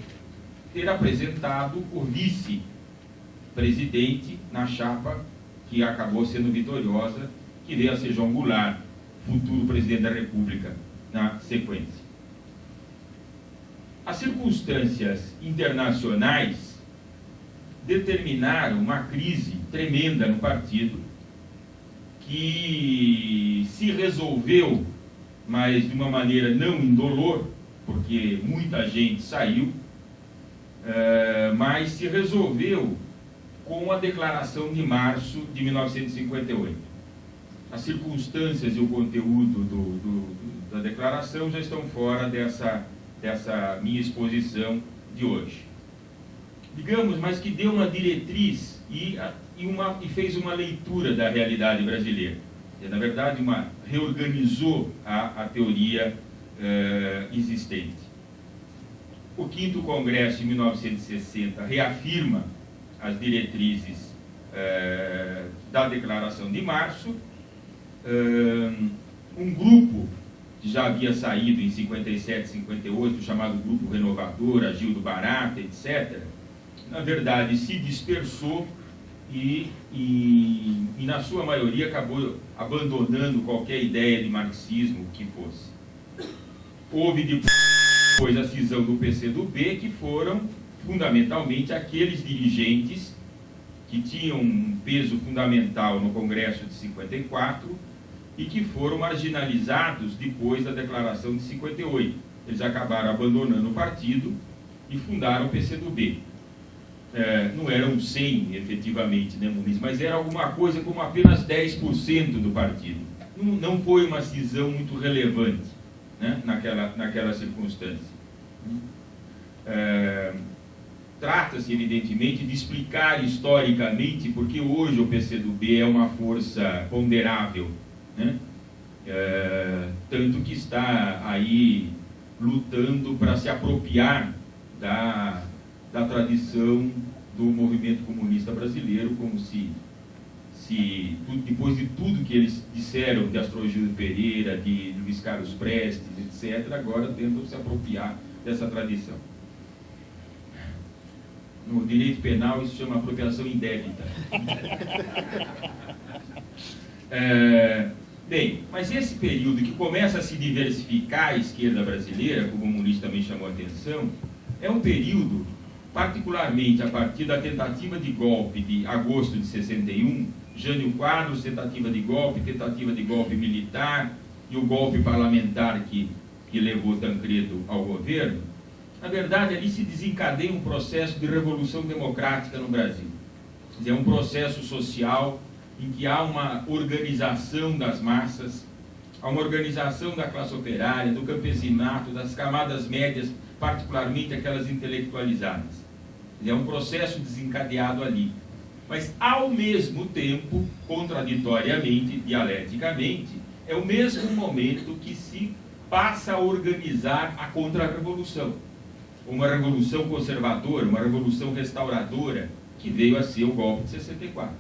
ter apresentado o vice-presidente na chapa que acabou sendo vitoriosa, que veio a ser João Goulart, futuro presidente da República, na sequência. As circunstâncias internacionais determinaram uma crise tremenda no partido, que se resolveu, mas de uma maneira não indolor, porque muita gente saiu, mas se resolveu com a Declaração de Março de 1958. As circunstâncias e o conteúdo da declaração já estão fora dessa minha exposição de hoje. Digamos, mas que deu uma diretriz e fez uma leitura da realidade brasileira. E, na verdade, reorganizou a teoria existente. O 5º Congresso, em 1960, reafirma as diretrizes da Declaração de Março. Um grupo que já havia saído em 57, 58, chamado Grupo Renovador, Agildo Barata, etc., na verdade se dispersou e na sua maioria acabou abandonando qualquer ideia de marxismo que fosse. Houve depois a cisão do PCdoB, que foram fundamentalmente aqueles dirigentes que tinham um peso fundamental no Congresso de 54 e que foram marginalizados depois da Declaração de 58. Eles acabaram abandonando o partido e fundaram o PCdoB. Não eram 100, efetivamente, né, Muniz, mas era alguma coisa como apenas 10% do partido. Não foi uma cisão muito relevante, né, naquela circunstância. Trata-se, evidentemente, de explicar historicamente porque hoje o PCdoB é uma força ponderável, né? Tanto que está aí lutando para se apropriar da tradição do movimento comunista brasileiro, como se depois de tudo que eles disseram de Astrogildo Pereira, de Luiz Carlos Prestes, etc., agora tentam se apropriar dessa tradição. No direito penal isso chama apropriação indébita. Bem, mas esse período que começa a se diversificar a esquerda brasileira, como o Muniz também chamou a atenção, é um período, particularmente a partir da tentativa de golpe de agosto de 61, Jânio Quadros, tentativa de golpe militar e o golpe parlamentar que levou Tancredo ao governo. Na verdade, ali se desencadeia um processo de revolução democrática no Brasil. É um processo social em que há uma organização das massas, há uma organização da classe operária, do campesinato, das camadas médias, particularmente aquelas intelectualizadas. É um processo desencadeado ali. Mas, ao mesmo tempo, contraditoriamente, dialeticamente, é o mesmo momento que se passa a organizar a contra-revolução. Uma revolução conservadora, uma revolução restauradora, que veio a ser o golpe de 64.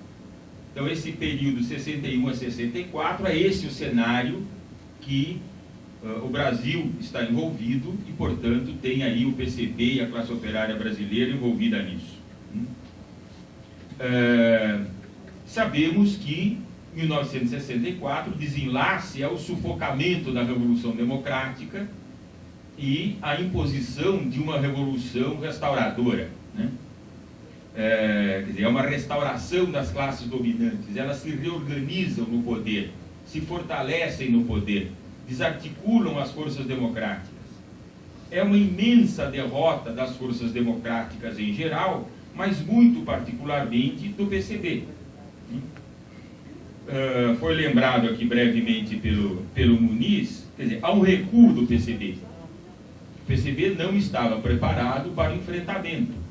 Então, esse período 61 a 64 é esse o cenário que o Brasil está envolvido e, portanto, tem aí o PCB e a classe operária brasileira envolvida nisso. Sabemos que 1964, desenlace é o sufocamento da Revolução Democrática e a imposição de uma revolução restauradora, né? Quer dizer, é uma restauração das classes dominantes, elas se reorganizam no poder, se fortalecem no poder, desarticulam as forças democráticas. É uma imensa derrota das forças democráticas em geral, mas muito particularmente do PCB. Foi lembrado aqui brevemente pelo Muniz, quer dizer, há um recuo do PCB. O PCB não estava preparado para o enfrentamento.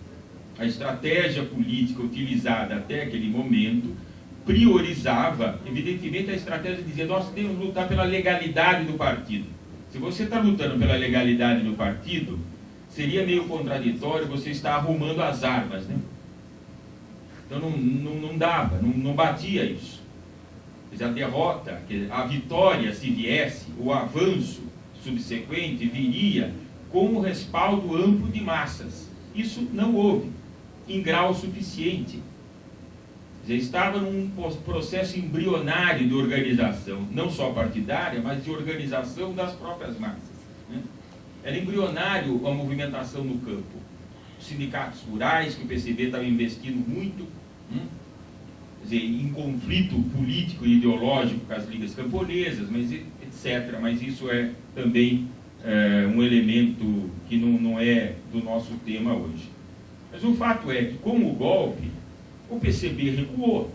A estratégia política utilizada até aquele momento priorizava, evidentemente, a estratégia dizia: nós temos que lutar pela legalidade do partido. Se você está lutando pela legalidade do partido, seria meio contraditório você estar arrumando as armas, né? Então não dava, não batia isso. Quer dizer, a derrota, a vitória, se viesse, o avanço subsequente viria com um respaldo amplo de massas. Isso não houve em grau suficiente. Já estava num processo embrionário de organização, não só partidária, mas de organização das próprias massas, né? Era embrionário a movimentação no campo. Os sindicatos rurais, que o PCB estava investindo muito, quer dizer, em conflito político e ideológico com as ligas camponesas, mas, etc. Mas isso é também um elemento que não é do nosso tema hoje. Mas o fato é que, com o golpe, o PCB recuou,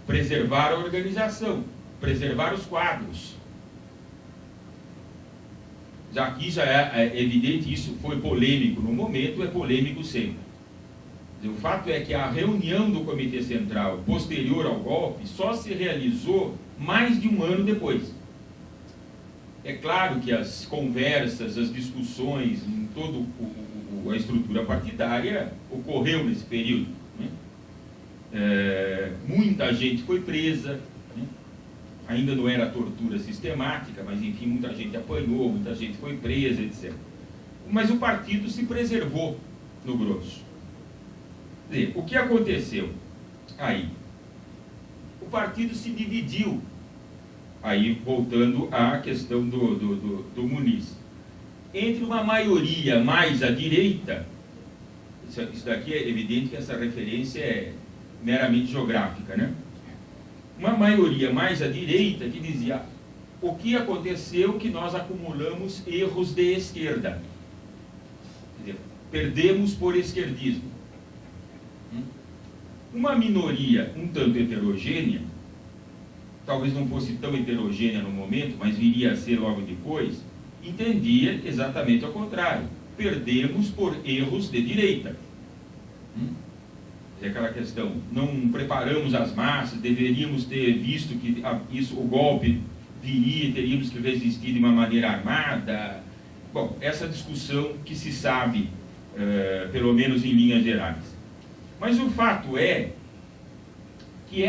preservar a organização, preservar os quadros. Já aqui já é evidente, isso foi polêmico no momento, é polêmico sempre. O fato é que a reunião do Comitê Central posterior ao golpe só se realizou mais de um ano depois. É claro que as conversas, as discussões em toda a estrutura partidária ocorreu nesse período, né? Muita gente foi presa, né? Ainda não era tortura sistemática, mas enfim, muita gente apanhou, muita gente foi presa, etc. Mas o partido se preservou no grosso. Quer dizer, o que aconteceu aí? O partido se dividiu. Aí, voltando à questão do Muniz, entre uma maioria mais à direita, isso daqui é evidente que essa referência é meramente geográfica, né? Uma maioria mais à direita que dizia: o que aconteceu que nós acumulamos erros de esquerda, quer dizer, perdemos por esquerdismo. Uma minoria um tanto heterogênea, talvez não fosse tão heterogênea no momento, mas viria a ser logo depois, entendia exatamente ao contrário. Perdemos por erros de direita. É aquela questão, não preparamos as massas, deveríamos ter visto que o golpe viria e teríamos que resistir de uma maneira armada. Bom, essa discussão que se sabe, pelo menos em linhas gerais. Mas o fato é que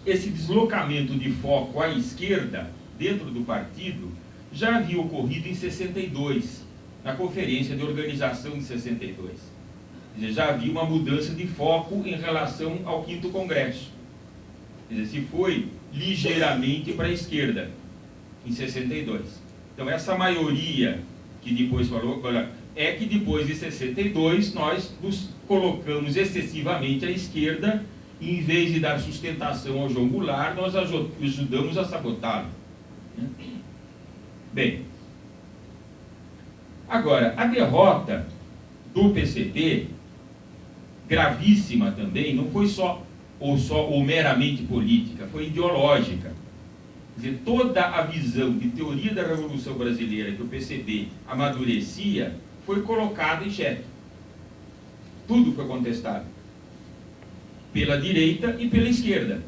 esse deslocamento de foco à esquerda, dentro do partido, já havia ocorrido em 62, na Conferência de Organização de 62. Quer dizer, já havia uma mudança de foco em relação ao 5º Congresso. Quer dizer, se foi ligeiramente para a esquerda, em 62. Então, essa maioria que depois falou, é que depois de 62 nós nos colocamos excessivamente à esquerda, e em vez de dar sustentação ao João Goulart, nós ajudamos a sabotá-lo. Bem, agora, a derrota do PCB, gravíssima também, não foi só ou meramente política, foi ideológica. Quer dizer, toda a visão de teoria da Revolução Brasileira que o PCB amadurecia foi colocada em xeque. Tudo foi contestado, pela direita e pela esquerda.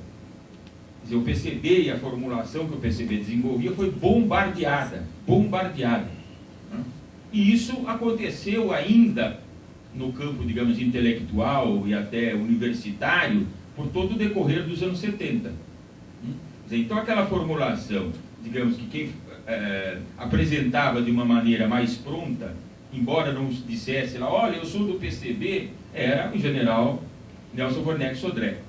Quer dizer, o PCB e a formulação que o PCB desenvolvia foi bombardeada. E isso aconteceu ainda no campo, digamos, intelectual e até universitário, por todo o decorrer dos anos 70. Então, aquela formulação, digamos, que quem apresentava de uma maneira mais pronta, embora não dissesse lá, olha, eu sou do PCB, era o general Nelson Werneck Sodré.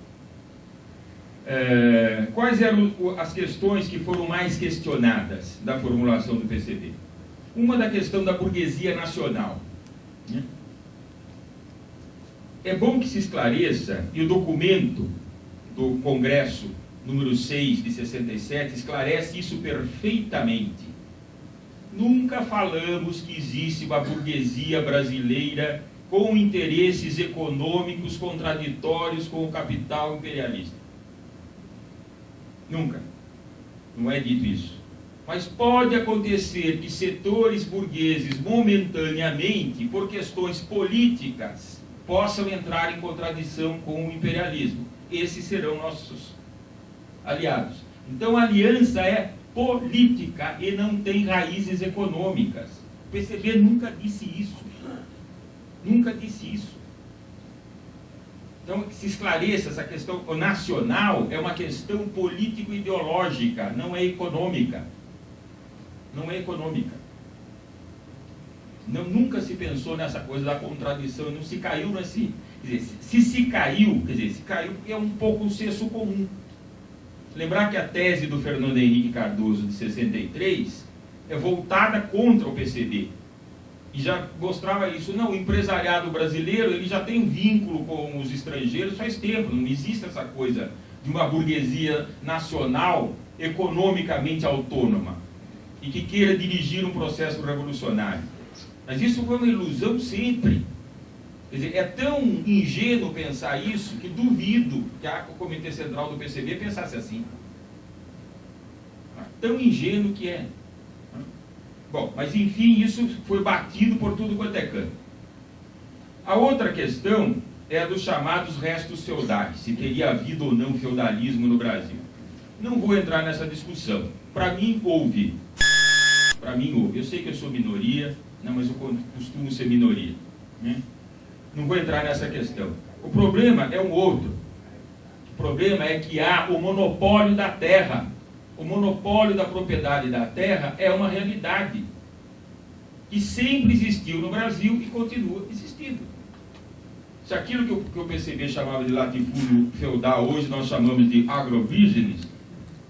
Quais eram as questões que foram mais questionadas da formulação do PCB? Uma da questão da burguesia nacional, né? É bom que se esclareça, e o documento do Congresso número 6 de 67 esclarece isso perfeitamente. Nunca falamos que existe uma burguesia brasileira com interesses econômicos contraditórios com o capital imperialista. Nunca. Não é dito isso. Mas pode acontecer que setores burgueses, momentaneamente, por questões políticas, possam entrar em contradição com o imperialismo. Esses serão nossos aliados. Então a aliança é política e não tem raízes econômicas. O PCB nunca disse isso. Nunca disse isso. Então, se esclareça essa questão. O nacional é uma questão político-ideológica, não é econômica. Não é econômica. Não, nunca se pensou nessa coisa da contradição, não se caiu nesse... Quer dizer, se caiu porque é um pouco um senso comum. Lembrar que a tese do Fernando Henrique Cardoso, de 63, é voltada contra o PCB. E já mostrava isso. Não, o empresariado brasileiro ele já tem vínculo com os estrangeiros faz tempo. Não existe essa coisa de uma burguesia nacional economicamente autônoma e que queira dirigir um processo revolucionário. Mas isso foi uma ilusão sempre. Quer dizer, é tão ingênuo pensar isso que duvido que o Comitê Central do PCB pensasse assim. Tão ingênuo que é. Bom, mas enfim, isso foi batido por tudo quanto é canto. A outra questão é a dos chamados restos feudais, se teria havido ou não feudalismo no Brasil. Não vou entrar nessa discussão. Para mim, houve. Para mim, houve. Eu sei que eu sou minoria, não, mas eu costumo ser minoria, né? Não vou entrar nessa questão. O problema é um outro. O problema é que há o monopólio da terra. O monopólio da propriedade da terra é uma realidade que sempre existiu no Brasil e continua existindo. Se aquilo que o PCB chamava de latifúndio feudal, hoje nós chamamos de agrobusiness,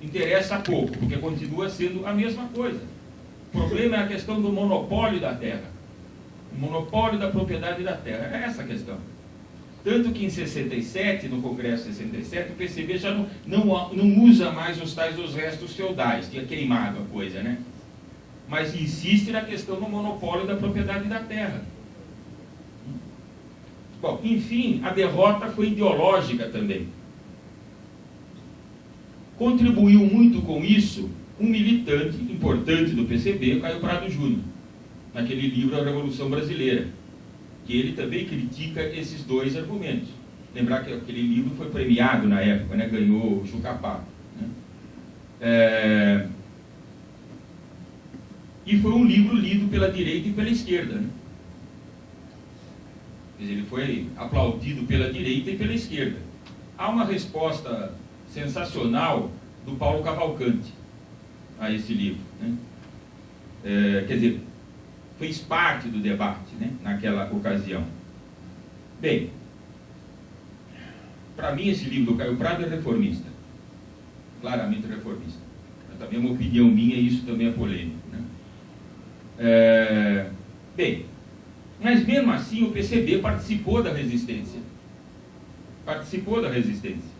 interessa pouco, porque continua sendo a mesma coisa. O problema é a questão do monopólio da terra. O monopólio da propriedade da terra. É essa a questão. Tanto que em 67, no Congresso 67, o PCB já não usa mais os restos feudais, tinha queimado a coisa, né? Mas insiste na questão do monopólio da propriedade da terra. Bom, enfim, a derrota foi ideológica também. Contribuiu muito com isso um militante importante do PCB, Caio Prado Júnior, naquele livro A Revolução Brasileira, que ele também critica esses dois argumentos. Lembrar que aquele livro foi premiado na época, né? Ganhou o Chucapato, né? E foi um livro lido pela direita e pela esquerda, né? Quer dizer, ele foi aplaudido pela direita e pela esquerda. Há uma resposta sensacional do Paulo Cavalcanti a esse livro, né? Quer dizer, fez parte do debate, né, naquela ocasião. Bem, para mim esse livro do Caio Prado é reformista, claramente reformista. Mas também é uma opinião minha e isso também é polêmico, né? Bem, mas mesmo assim o PCB participou da resistência. Participou da resistência.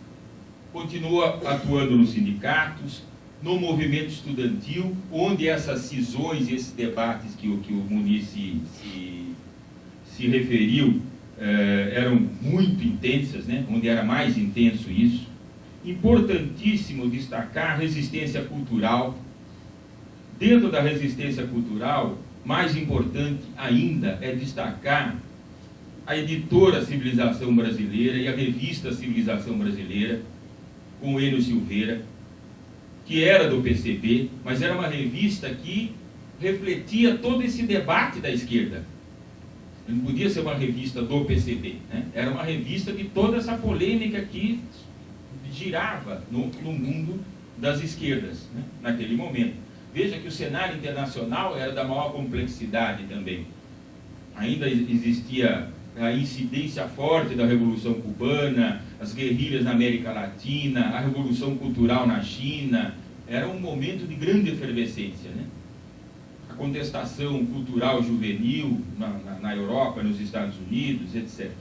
Continua atuando nos sindicatos, no movimento estudantil, onde essas cisões e esses debates que o Muniz se referiu eram muito intensas, né? Onde era mais intenso isso. Importantíssimo destacar a resistência cultural. Dentro da resistência cultural, mais importante ainda é destacar a editora Civilização Brasileira e a revista Civilização Brasileira, com Enio Silveira, que era do PCB, mas era uma revista que refletia todo esse debate da esquerda. Não podia ser uma revista do PCB, né? Era uma revista de toda essa polêmica que girava no mundo das esquerdas, né? Naquele momento. Veja que o cenário internacional era da maior complexidade também. Ainda existia a incidência forte da Revolução Cubana, as guerrilhas na América Latina, a Revolução Cultural na China. Era um momento de grande efervescência, né? A contestação cultural juvenil na Europa, nos Estados Unidos, etc.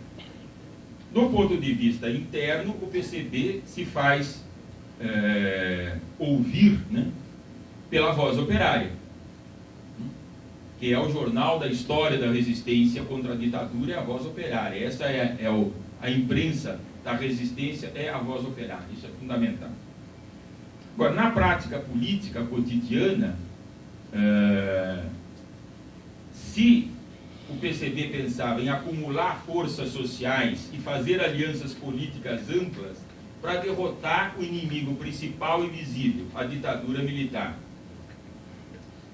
Do ponto de vista interno, o PCB se faz ouvir, né, pela Voz Operária, que é o jornal da história da resistência contra a ditadura, é a Voz Operária. Essa a imprensa da resistência, é a Voz Operária. Isso é fundamental. Agora, na prática política cotidiana, se o PCB pensava em acumular forças sociais e fazer alianças políticas amplas para derrotar o inimigo principal e visível, a ditadura militar.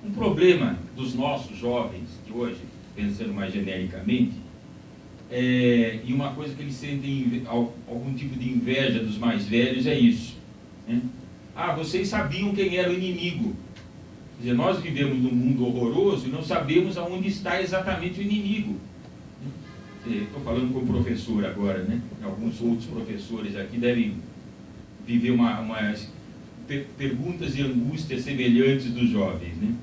Um problema dos nossos jovens de hoje, pensando mais genericamente, e uma coisa que eles sentem algum tipo de inveja dos mais velhos, é isso, né? Ah, vocês sabiam quem era o inimigo. Quer dizer, nós vivemos num mundo horroroso e não sabemos aonde está exatamente o inimigo. Estou falando com o professor agora, né? Alguns outros professores aqui devem viver perguntas e angústias semelhantes dos jovens, né?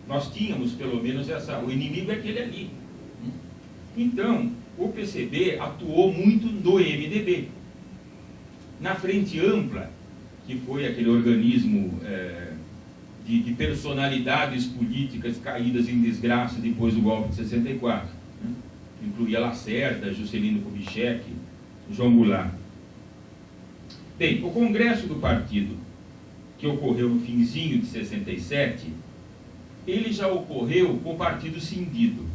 Nós tínhamos, pelo menos, o inimigo é aquele ali. Então, o PCB atuou muito no MDB. Na Frente Ampla, que foi aquele organismo de personalidades políticas caídas em desgraça depois do golpe de 64, né? Incluía Lacerda, Juscelino Kubitschek, João Goulart. Bem, o congresso do partido, que ocorreu no finzinho de 67, ele já ocorreu com o partido cindido.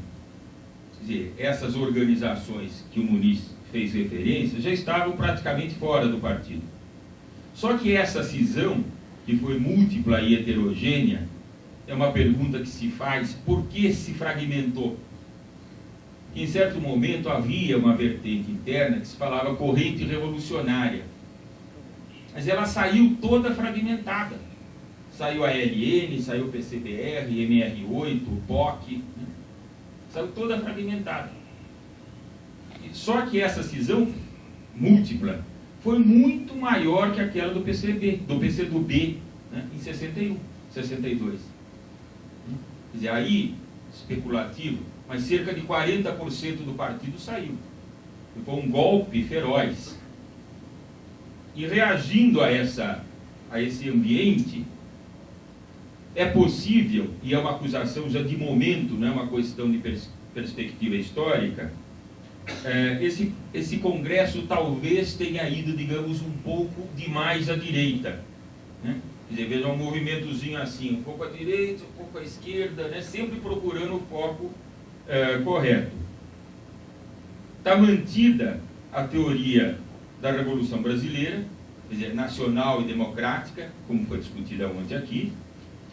Quer dizer, essas organizações que o Muniz fez referência já estavam praticamente fora do partido. Só que essa cisão, que foi múltipla e heterogênea, é uma pergunta que se faz: por que se fragmentou? Em certo momento havia uma vertente interna que se falava corrente revolucionária, mas ela saiu toda fragmentada. Saiu a LN, saiu o PCBR, MR8, o POC, né? Saiu toda fragmentada. Só que essa cisão múltipla foi muito maior que aquela do PCdoB, né, em 61, 62. Quer dizer, aí, especulativo, mas cerca de 40% do partido saiu. Foi um golpe feroz. E reagindo a esse ambiente, é possível, e é uma acusação já de momento, não é uma questão de perspectiva histórica, esse congresso talvez tenha ido, digamos, um pouco demais à direita, né? Quer dizer, veja um movimentozinho assim, um pouco à direita, um pouco à esquerda, né? Sempre procurando o foco correto. Está mantida a teoria da Revolução Brasileira, quer dizer, nacional e democrática, como foi discutida ontem aqui,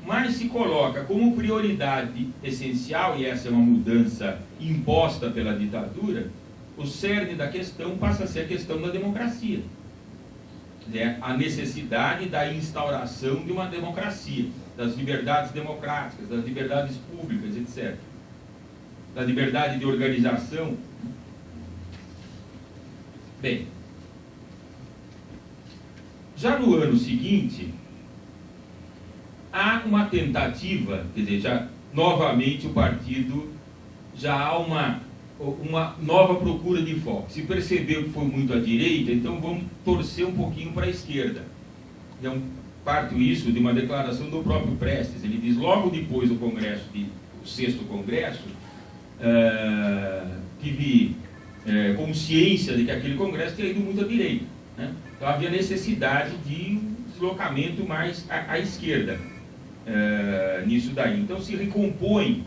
mas se coloca como prioridade essencial, e essa é uma mudança imposta pela ditadura, o cerne da questão passa a ser a questão da democracia. A necessidade da instauração de uma democracia, das liberdades democráticas, das liberdades públicas, etc. Da liberdade de organização. Bem, já no ano seguinte, há uma tentativa, quer dizer, já novamente o partido, já há uma nova procura de foco. Se percebeu que foi muito à direita, então vamos torcer um pouquinho para a esquerda. Então, parto isso de uma declaração do próprio Prestes. Ele diz, logo depois do congresso, o 6º congresso, tive consciência de que aquele congresso tinha ido muito à direita, né? Então havia necessidade de um deslocamento mais à esquerda nisso daí. Então se recompõe.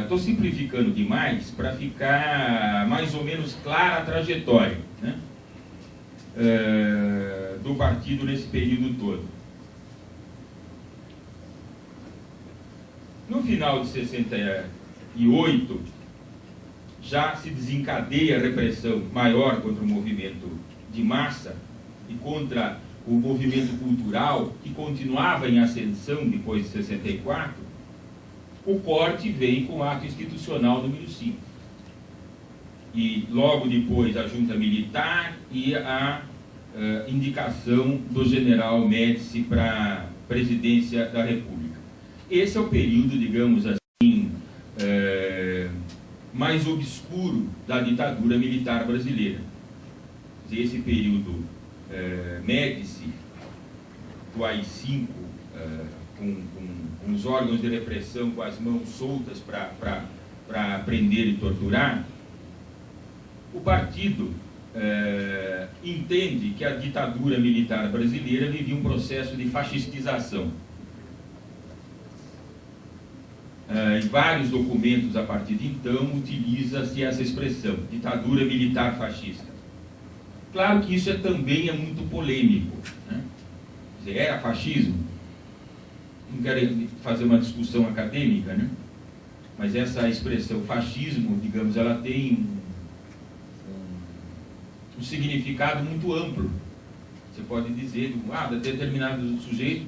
Estou simplificando demais para ficar mais ou menos clara a trajetória, né, do partido nesse período todo. No final de 68, já se desencadeia a repressão maior contra o movimento de massa e contra o movimento cultural, que continuava em ascensão depois de 64, o corte vem com o ato institucional número 5. e logo depois a junta militar e a indicação do general Médici para a presidência da República. Esse é o período, digamos assim, mais obscuro da ditadura militar brasileira. Esse período Médici, do AI-5, com os órgãos de repressão com as mãos soltas para prender e torturar, o partido entende que a ditadura militar brasileira vivia um processo de fascistização. Em vários documentos a partir de então utiliza-se essa expressão, ditadura militar fascista. Claro que isso também é muito polêmico, né? Quer dizer, era fascismo? Não quero fazer uma discussão acadêmica, né? Mas essa expressão fascismo, digamos, ela tem um significado muito amplo. Você pode dizer, determinado sujeito,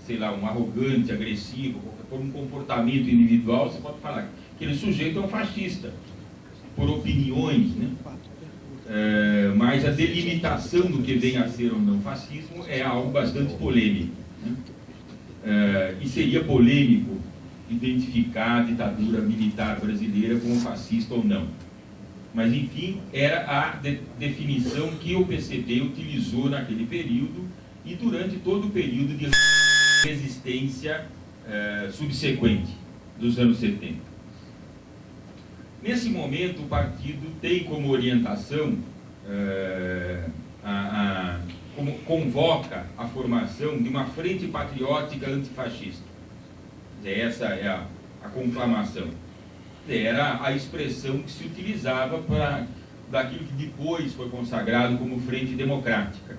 sei lá, um arrogante, agressivo, por um comportamento individual, você pode falar que aquele sujeito é um fascista, por opiniões, né? Mas a delimitação do que vem a ser ou não fascismo é algo bastante polêmico, né? E seria polêmico identificar a ditadura militar brasileira como fascista ou não. Mas, enfim, era a definição que o PCB utilizou naquele período e durante todo o período de resistência subsequente dos anos 70. Nesse momento, o partido tem como orientação, convoca a formação de uma frente patriótica antifascista. Essa é a conclamação. Era a expressão que se utilizava para daquilo que depois foi consagrado como Frente Democrática.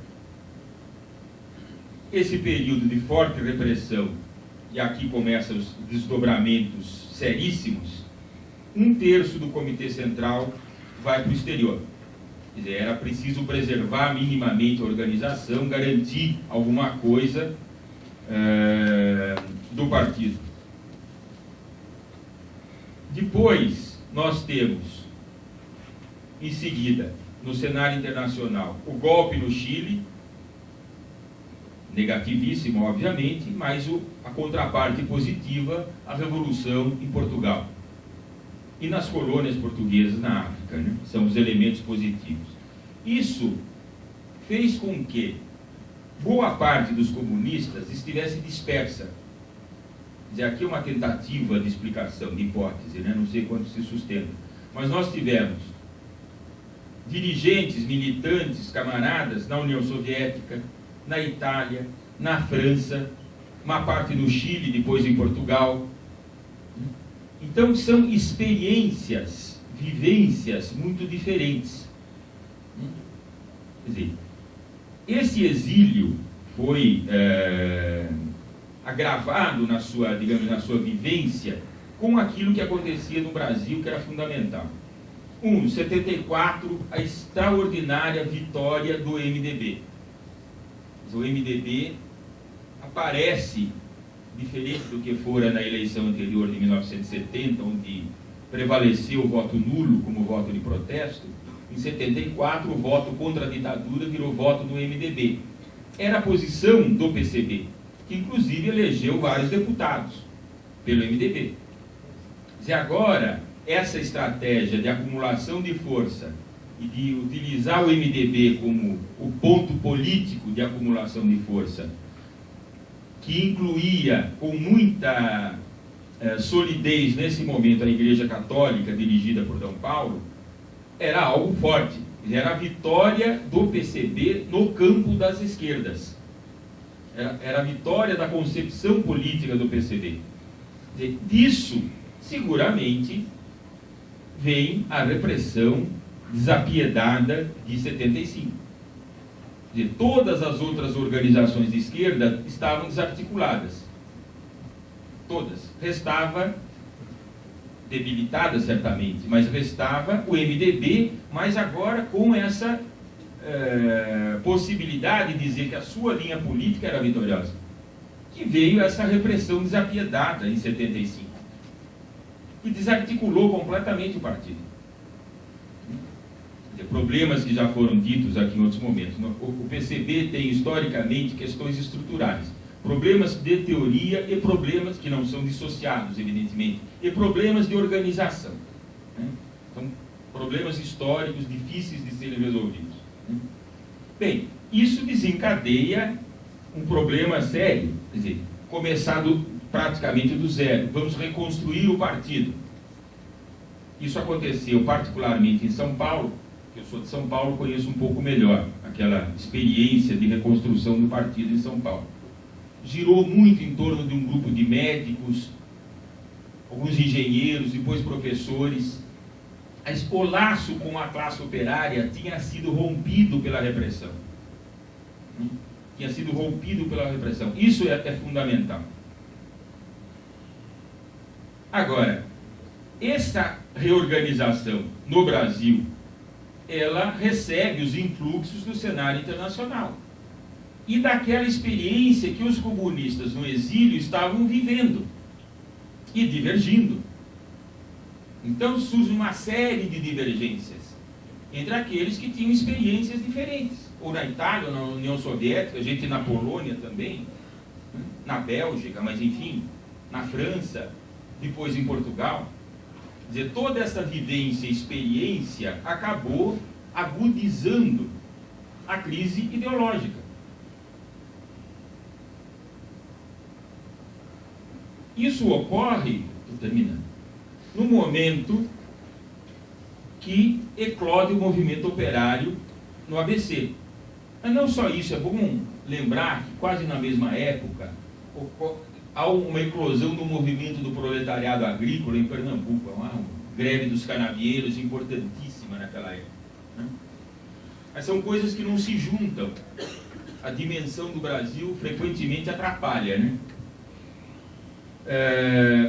Esse período de forte repressão, e aqui começam os desdobramentos seríssimos, 1/3 do Comitê Central vai para o exterior. Quer dizer, era preciso preservar minimamente a organização, garantir alguma coisa do partido. Depois, nós temos, em seguida, no cenário internacional, o golpe no Chile, negativíssimo, obviamente, mas a contraparte positiva, a revolução em Portugal. E nas colônias portuguesas na África, né? São os elementos positivos. Isso fez com que boa parte dos comunistas estivesse dispersa. Quer dizer, aqui é uma tentativa de explicação, de hipótese, né? Não sei quanto se sustenta. Mas nós tivemos dirigentes, militantes, camaradas na União Soviética, na Itália, na França, uma parte no Chile, depois em Portugal. Então são experiências, vivências muito diferentes. Quer dizer, esse exílio foi agravado na sua, digamos, na sua vivência com aquilo que acontecia no Brasil, que era fundamental. Em 74, a extraordinária vitória do MDB. O MDB aparece, diferente do que fora na eleição anterior de 1970, onde prevaleceu o voto nulo como voto de protesto. Em 74, o voto contra a ditadura virou voto do MDB. Era a posição do PCB, que inclusive elegeu vários deputados pelo MDB. E agora, essa estratégia de acumulação de força e de utilizar o MDB como o ponto político de acumulação de força, que incluía com muita solidez nesse momento a Igreja Católica dirigida por D. Paulo, era algo forte. Era a vitória do PCB no campo das esquerdas. Era a vitória da concepção política do PCB. Disso, seguramente, vem a repressão desapiedada de 75. Quer dizer, todas as outras organizações de esquerda estavam desarticuladas. Todas. Restava, debilitada certamente, mas restava o MDB, mas agora com essa possibilidade de dizer que a sua linha política era vitoriosa. Que veio essa repressão desapiedada em 75. E desarticulou completamente o partido. Problemas que já foram ditos aqui em outros momentos. O PCB tem historicamente questões estruturais, problemas de teoria e problemas que não são dissociados, evidentemente, e problemas de organização, né? São problemas históricos difíceis de serem resolvidos, né? Bem, isso desencadeia um problema sério, quer dizer, começado praticamente do zero. Vamos reconstruir o partido. Isso aconteceu particularmente em São Paulo. Eu sou de São Paulo, conheço um pouco melhor aquela experiência de reconstrução do partido em São Paulo. Girou muito em torno de um grupo de médicos, alguns engenheiros, depois professores. O laço com a classe operária tinha sido rompido pela repressão. Tinha sido rompido pela repressão. Isso é fundamental. Agora, essa reorganização no Brasil, ela recebe os influxos do cenário internacional e daquela experiência que os comunistas no exílio estavam vivendo e divergindo. Então surge uma série de divergências entre aqueles que tinham experiências diferentes, ou na Itália, ou na União Soviética, a gente na Polônia também, na Bélgica, mas enfim, na França, depois em Portugal. Quer dizer, toda essa vivência e experiência acabou agudizando a crise ideológica. Isso ocorre, terminando, no momento que eclode o movimento operário no ABC. Mas não só isso, é bom lembrar que quase na mesma época há uma eclosão do movimento do proletariado agrícola em Pernambuco, uma greve dos canavieiros importantíssima naquela época, né? Mas são coisas que não se juntam. A dimensão do Brasil frequentemente atrapalha, né?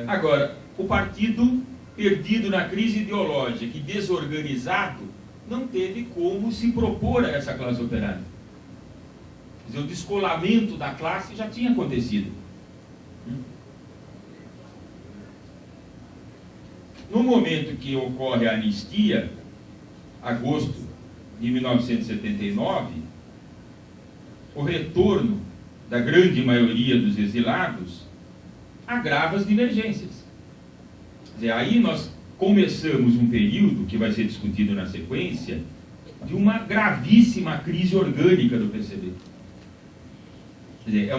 Agora, o partido perdido na crise ideológica e desorganizado não teve como se propor a essa classe operária. Quer dizer, o descolamento da classe já tinha acontecido. No momento que ocorre a anistia, agosto de 1979, o retorno da grande maioria dos exilados agrava as divergências. Quer dizer, aí nós começamos um período, que vai ser discutido na sequência, de uma gravíssima crise orgânica do PCB. Quer dizer,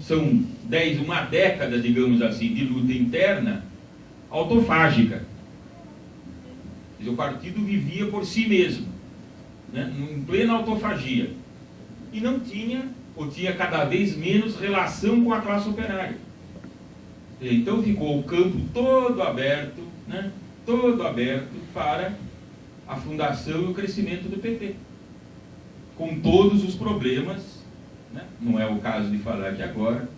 são uma década, digamos assim, de luta interna autofágica. Quer dizer, o partido vivia por si mesmo, né, em plena autofagia. E não tinha, ou tinha cada vez menos relação com a classe operária. Então ficou o campo todo aberto, né, todo aberto para a fundação e o crescimento do PT, com todos os problemas, né? Não é o caso de falar aqui agora,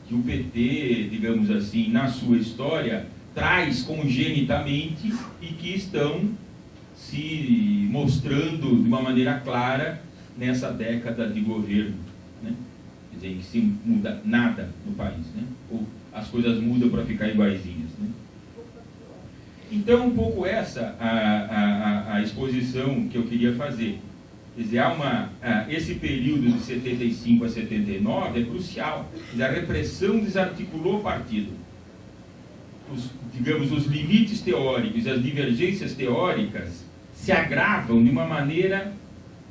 que o PT, digamos assim, na sua história, traz congenitamente e que estão se mostrando de uma maneira clara nessa década de governo, né? Quer dizer, em que se muda nada no país, né? Ou as coisas mudam para ficar iguaizinhas, né? Então, um pouco essa a exposição que eu queria fazer. Quer dizer, esse período de 75 a 79 é crucial. Quer dizer, a repressão desarticulou o partido. Os limites teóricos e as divergências teóricas se agravam de uma maneira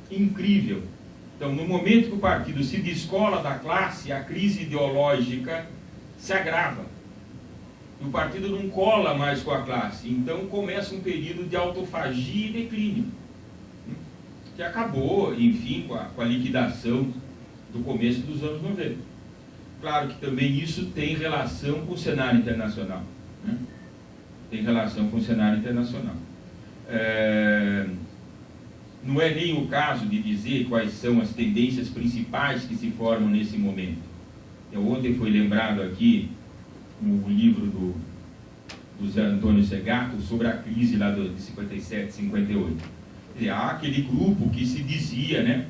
incrível. Então, no momento que o partido se descola da classe, a crise ideológica se agrava. E o partido não cola mais com a classe. Então, começa um período de autofagia e declínio, que acabou, enfim, com a liquidação do começo dos anos 90. Claro que também isso tem relação com o cenário internacional, né? Tem relação com o cenário internacional. Não é nem o caso de dizer quais são as tendências principais que se formam nesse momento. Ontem foi lembrado aqui o livro do Zé Antônio Segato sobre a crise lá de 57, 58. Há aquele grupo que se dizia, né,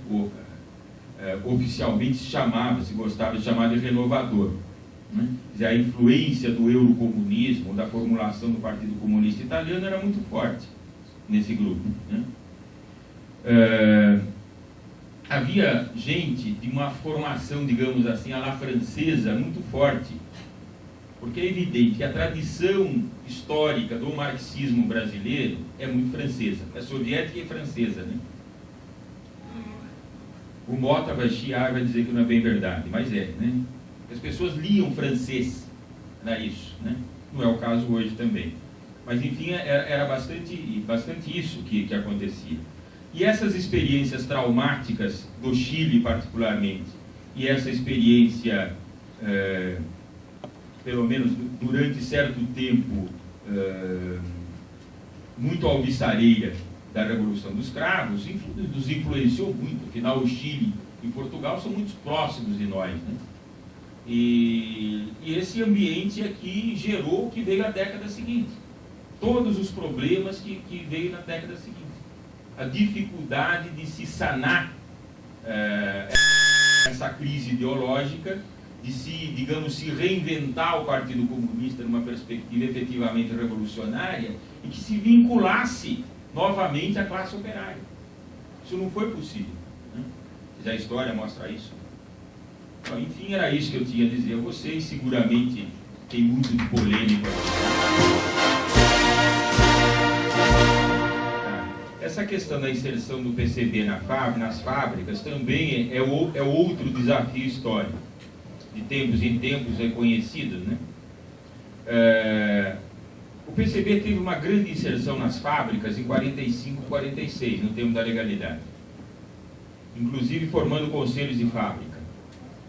oficialmente se gostava de chamar de renovador, né? Quer dizer, a influência do eurocomunismo, da formulação do Partido Comunista Italiano era muito forte nesse grupo, né? havia gente de uma formação, digamos assim, à la francesa, muito forte, porque é evidente que a tradição histórica do marxismo brasileiro é muito francesa, é soviética e francesa, né? O Mota vai chiar e vai dizer que não é bem verdade, mas é, né? As pessoas liam francês, era isso, né? Não é o caso hoje também. Mas, enfim, era bastante isso que acontecia. E essas experiências traumáticas do Chile, particularmente, e essa experiência, pelo menos durante certo tempo, muito alvissareira da Revolução dos Cravos, nos influenciou muito. Afinal, o Chile e Portugal são muito próximos de nós, né? E esse ambiente aqui gerou o que veio a década seguinte. Todos os problemas que veio na década seguinte. A dificuldade de se sanar essa crise ideológica, de se, digamos, se reinventar o Partido Comunista numa perspectiva efetivamente revolucionária e que se vinculasse novamente à classe operária. Isso não foi possível, né? A história mostra isso. Então, enfim, era isso que eu tinha a dizer a vocês. Seguramente tem muito de polêmica. Essa questão da inserção do PCB nas fábricas também é outro desafio histórico, de tempos em tempos reconhecido, né? O PCB teve uma grande inserção nas fábricas em 45, 46, no tempo da legalidade, inclusive formando conselhos de fábrica.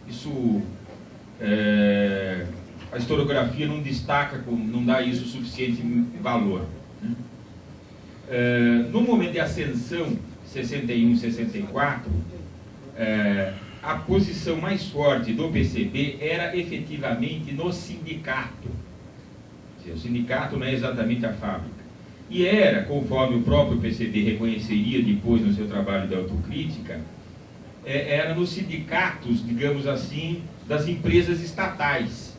Isso, a historiografia não destaca, não dá isso suficiente valor, né? No momento de ascensão, 61, 64, a posição mais forte do PCB era efetivamente no sindicato. O sindicato não é exatamente a fábrica. E era, conforme o próprio PCB reconheceria depois no seu trabalho de autocrítica, era nos sindicatos, digamos assim, das empresas estatais.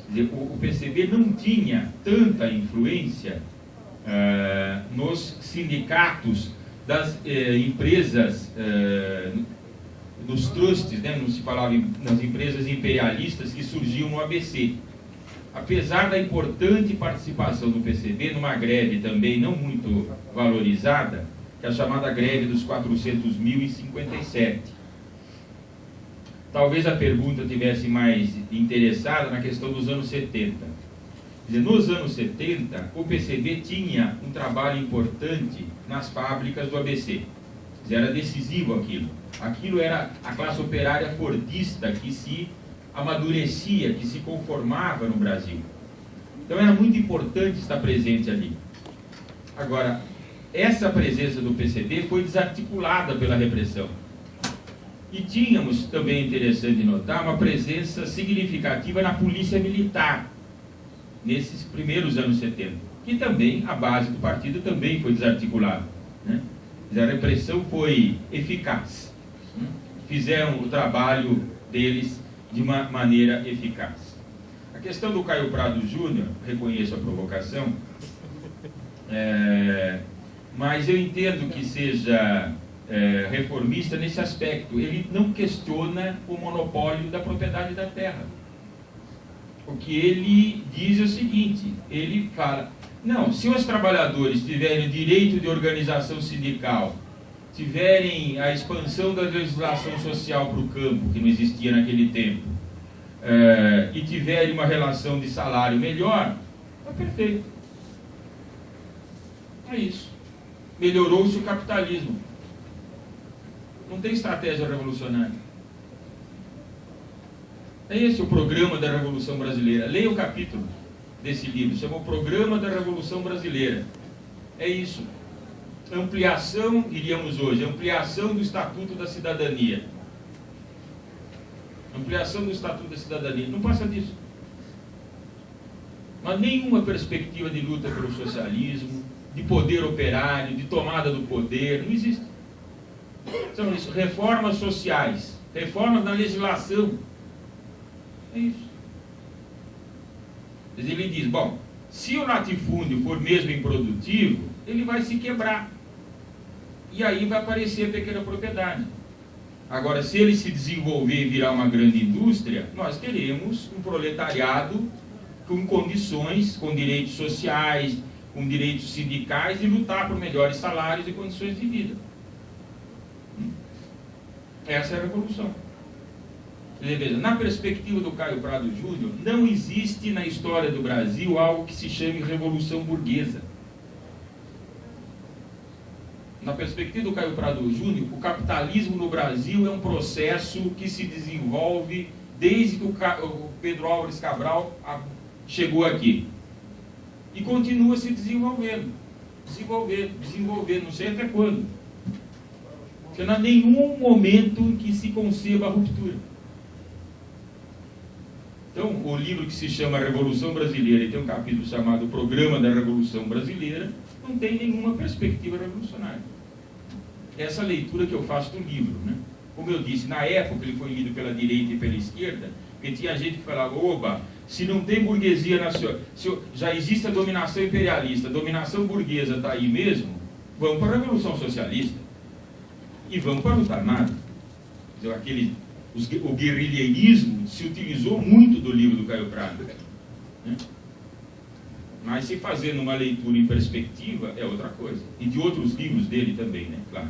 Quer dizer, o PCB não tinha tanta influência nos sindicatos das empresas, nos trusts, né, não se falava nas empresas imperialistas que surgiam no ABC. Apesar da importante participação do PCB numa greve também não muito valorizada, que é a chamada greve dos 400 mil em 57. Talvez a pergunta tivesse mais interessada na questão dos anos 70. Quer dizer, nos anos 70, o PCB tinha um trabalho importante nas fábricas do ABC. Quer dizer, era decisivo aquilo. Aquilo era a classe operária fordista que se amadurecia, que se conformava no Brasil. Então era muito importante estar presente ali. Agora, essa presença do PCB foi desarticulada pela repressão. E tínhamos, também interessante notar, uma presença significativa na polícia militar, nesses primeiros anos 70, que também, a base do partido também foi desarticulada, né? A repressão foi eficaz, né? Fizeram o trabalho deles de uma maneira eficaz. A questão do Caio Prado Júnior, reconheço a provocação, mas eu entendo que seja reformista nesse aspecto. Ele não questiona o monopólio da propriedade da terra. O que ele diz é o seguinte, ele fala, não, se os trabalhadores tiverem direito de organização sindical, tiverem a expansão da legislação social para o campo, que não existia naquele tempo, e tiverem uma relação de salário melhor, é perfeito. É isso. Melhorou-se o capitalismo. Não tem estratégia revolucionária. É esse o programa da Revolução Brasileira. Leia o capítulo desse livro, chama O Programa da Revolução Brasileira. É isso. Ampliação, diríamos hoje, ampliação do Estatuto da Cidadania. Ampliação do Estatuto da Cidadania. Não passa disso. Não há nenhuma perspectiva de luta pelo socialismo, de poder operário, de tomada do poder. Não existe. São isso. Reformas sociais, reformas na legislação. É isso. Ele diz, bom, se o latifúndio for mesmo improdutivo, ele vai se quebrar. e aí vai aparecer a pequena propriedade. Agora, se ele se desenvolver e virar uma grande indústria, nós teremos um proletariado com condições, com direitos sociais, com direitos sindicais e lutar por melhores salários e condições de vida. Essa é a revolução. Na perspectiva do Caio Prado Júnior, não existe na história do Brasil algo que se chame revolução burguesa. Na perspectiva do Caio Prado Júnior, o capitalismo no Brasil é um processo que se desenvolve desde que o Pedro Álvares Cabral chegou aqui. E continua se desenvolvendo, não sei até quando. Porque não há nenhum momento em que se conceba a ruptura. Então, o livro que se chama Revolução Brasileira, e tem um capítulo chamado Programa da Revolução Brasileira, não tem nenhuma perspectiva revolucionária. Essa leitura que eu faço do livro, né? Como eu disse, na época ele foi lido pela direita e pela esquerda, porque tinha gente que falava, oba, se não tem burguesia nacional, já existe a dominação imperialista, a dominação burguesa está aí mesmo, vamos para a Revolução Socialista. E vamos para a luta armada. O guerrilheirismo se utilizou muito do livro do Caio Prado, né? Mas se fazendo uma leitura em perspectiva é outra coisa. E de outros livros dele também, né? Claro.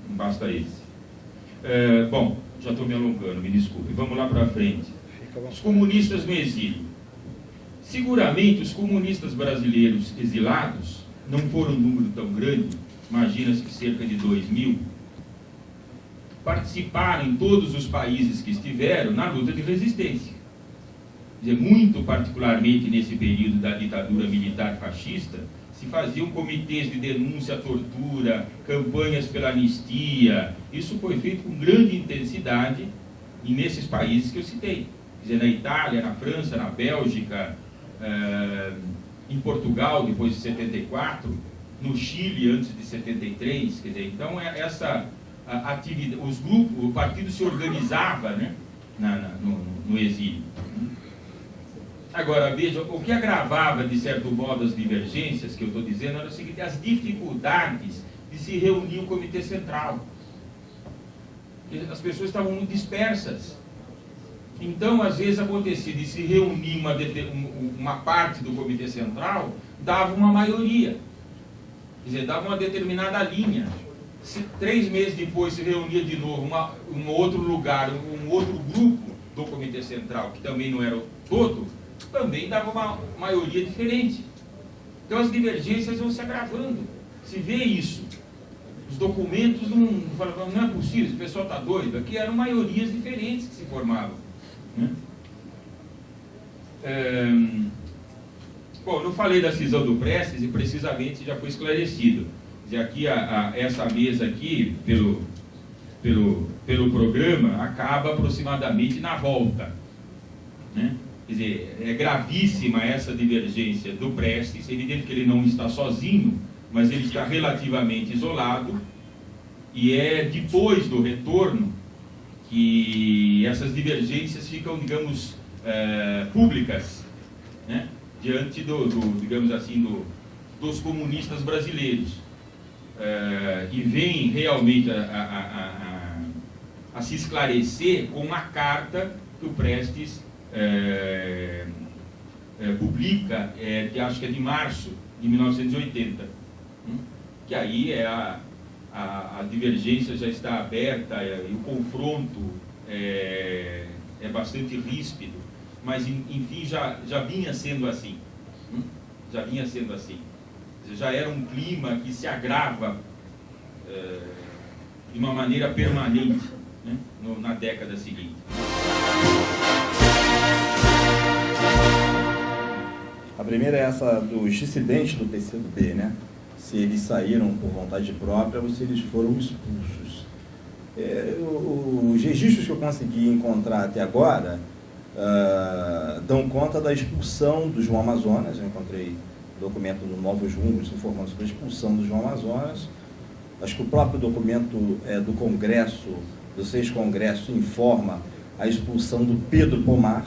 Não basta esse. Bom, já estou me alongando, me desculpe. Vamos lá para frente. Os comunistas no exílio. Seguramente os comunistas brasileiros exilados não foram um número tão grande, imagina-se que cerca de 2.000, participaram em todos os países que estiveram na luta de resistência. Quer dizer, muito particularmente nesse período da ditadura militar fascista, se faziam comitês de denúncia à tortura, campanhas pela anistia. Isso foi feito com grande intensidade e nesses países que eu citei. Quer dizer, na Itália, na França, na Bélgica, em Portugal, depois de 74, no Chile, antes de 73. Quer dizer, então, essa atividade, os grupos, o partido se organizava, né, no exílio. Agora, veja, o que agravava, de certo modo, as divergências que eu estou dizendo era o seguinte, as dificuldades de se reunir o Comitê Central. As pessoas estavam muito dispersas. Então, às vezes, acontecia de se reunir uma parte do Comitê Central, dava uma maioria. Quer dizer, dava uma determinada linha. Se 3 meses depois se reunia de novo um outro lugar, um outro grupo do Comitê Central, que também não era o todo, também dava uma maioria diferente. Então as divergências vão se agravando. Se vê isso. Os documentos não é possível, o pessoal está doido. Aqui eram maiorias diferentes que se formavam, né? Bom, não falei da cisão do Prestes e precisamente já foi esclarecido. Quer dizer, aqui essa mesa aqui, pelo programa, acaba aproximadamente na volta, né? Quer dizer, é gravíssima essa divergência do Prestes. É evidente que ele não está sozinho, mas ele está relativamente isolado, e é depois do retorno que essas divergências ficam, digamos, públicas, né? Diante digamos assim, dos comunistas brasileiros. E vem realmente a se esclarecer com uma carta que o Prestes publica, que acho que é de março de 1980, que aí a divergência já está aberta e o confronto é bastante ríspido, mas enfim já vinha sendo assim, já era um clima que se agrava de uma maneira permanente, né, na década seguinte. A primeira é essa dos dissidentes do PCdoB, né? Se eles saíram por vontade própria ou se eles foram expulsos. Os registros que eu consegui encontrar até agora dão conta da expulsão do João Amazonas. Eu encontrei documento do Novos Rumos informando sobre a expulsão do João Amazonas. Acho que o próprio documento do Congresso, do 6º Congresso, informa a expulsão do Pedro Pomar.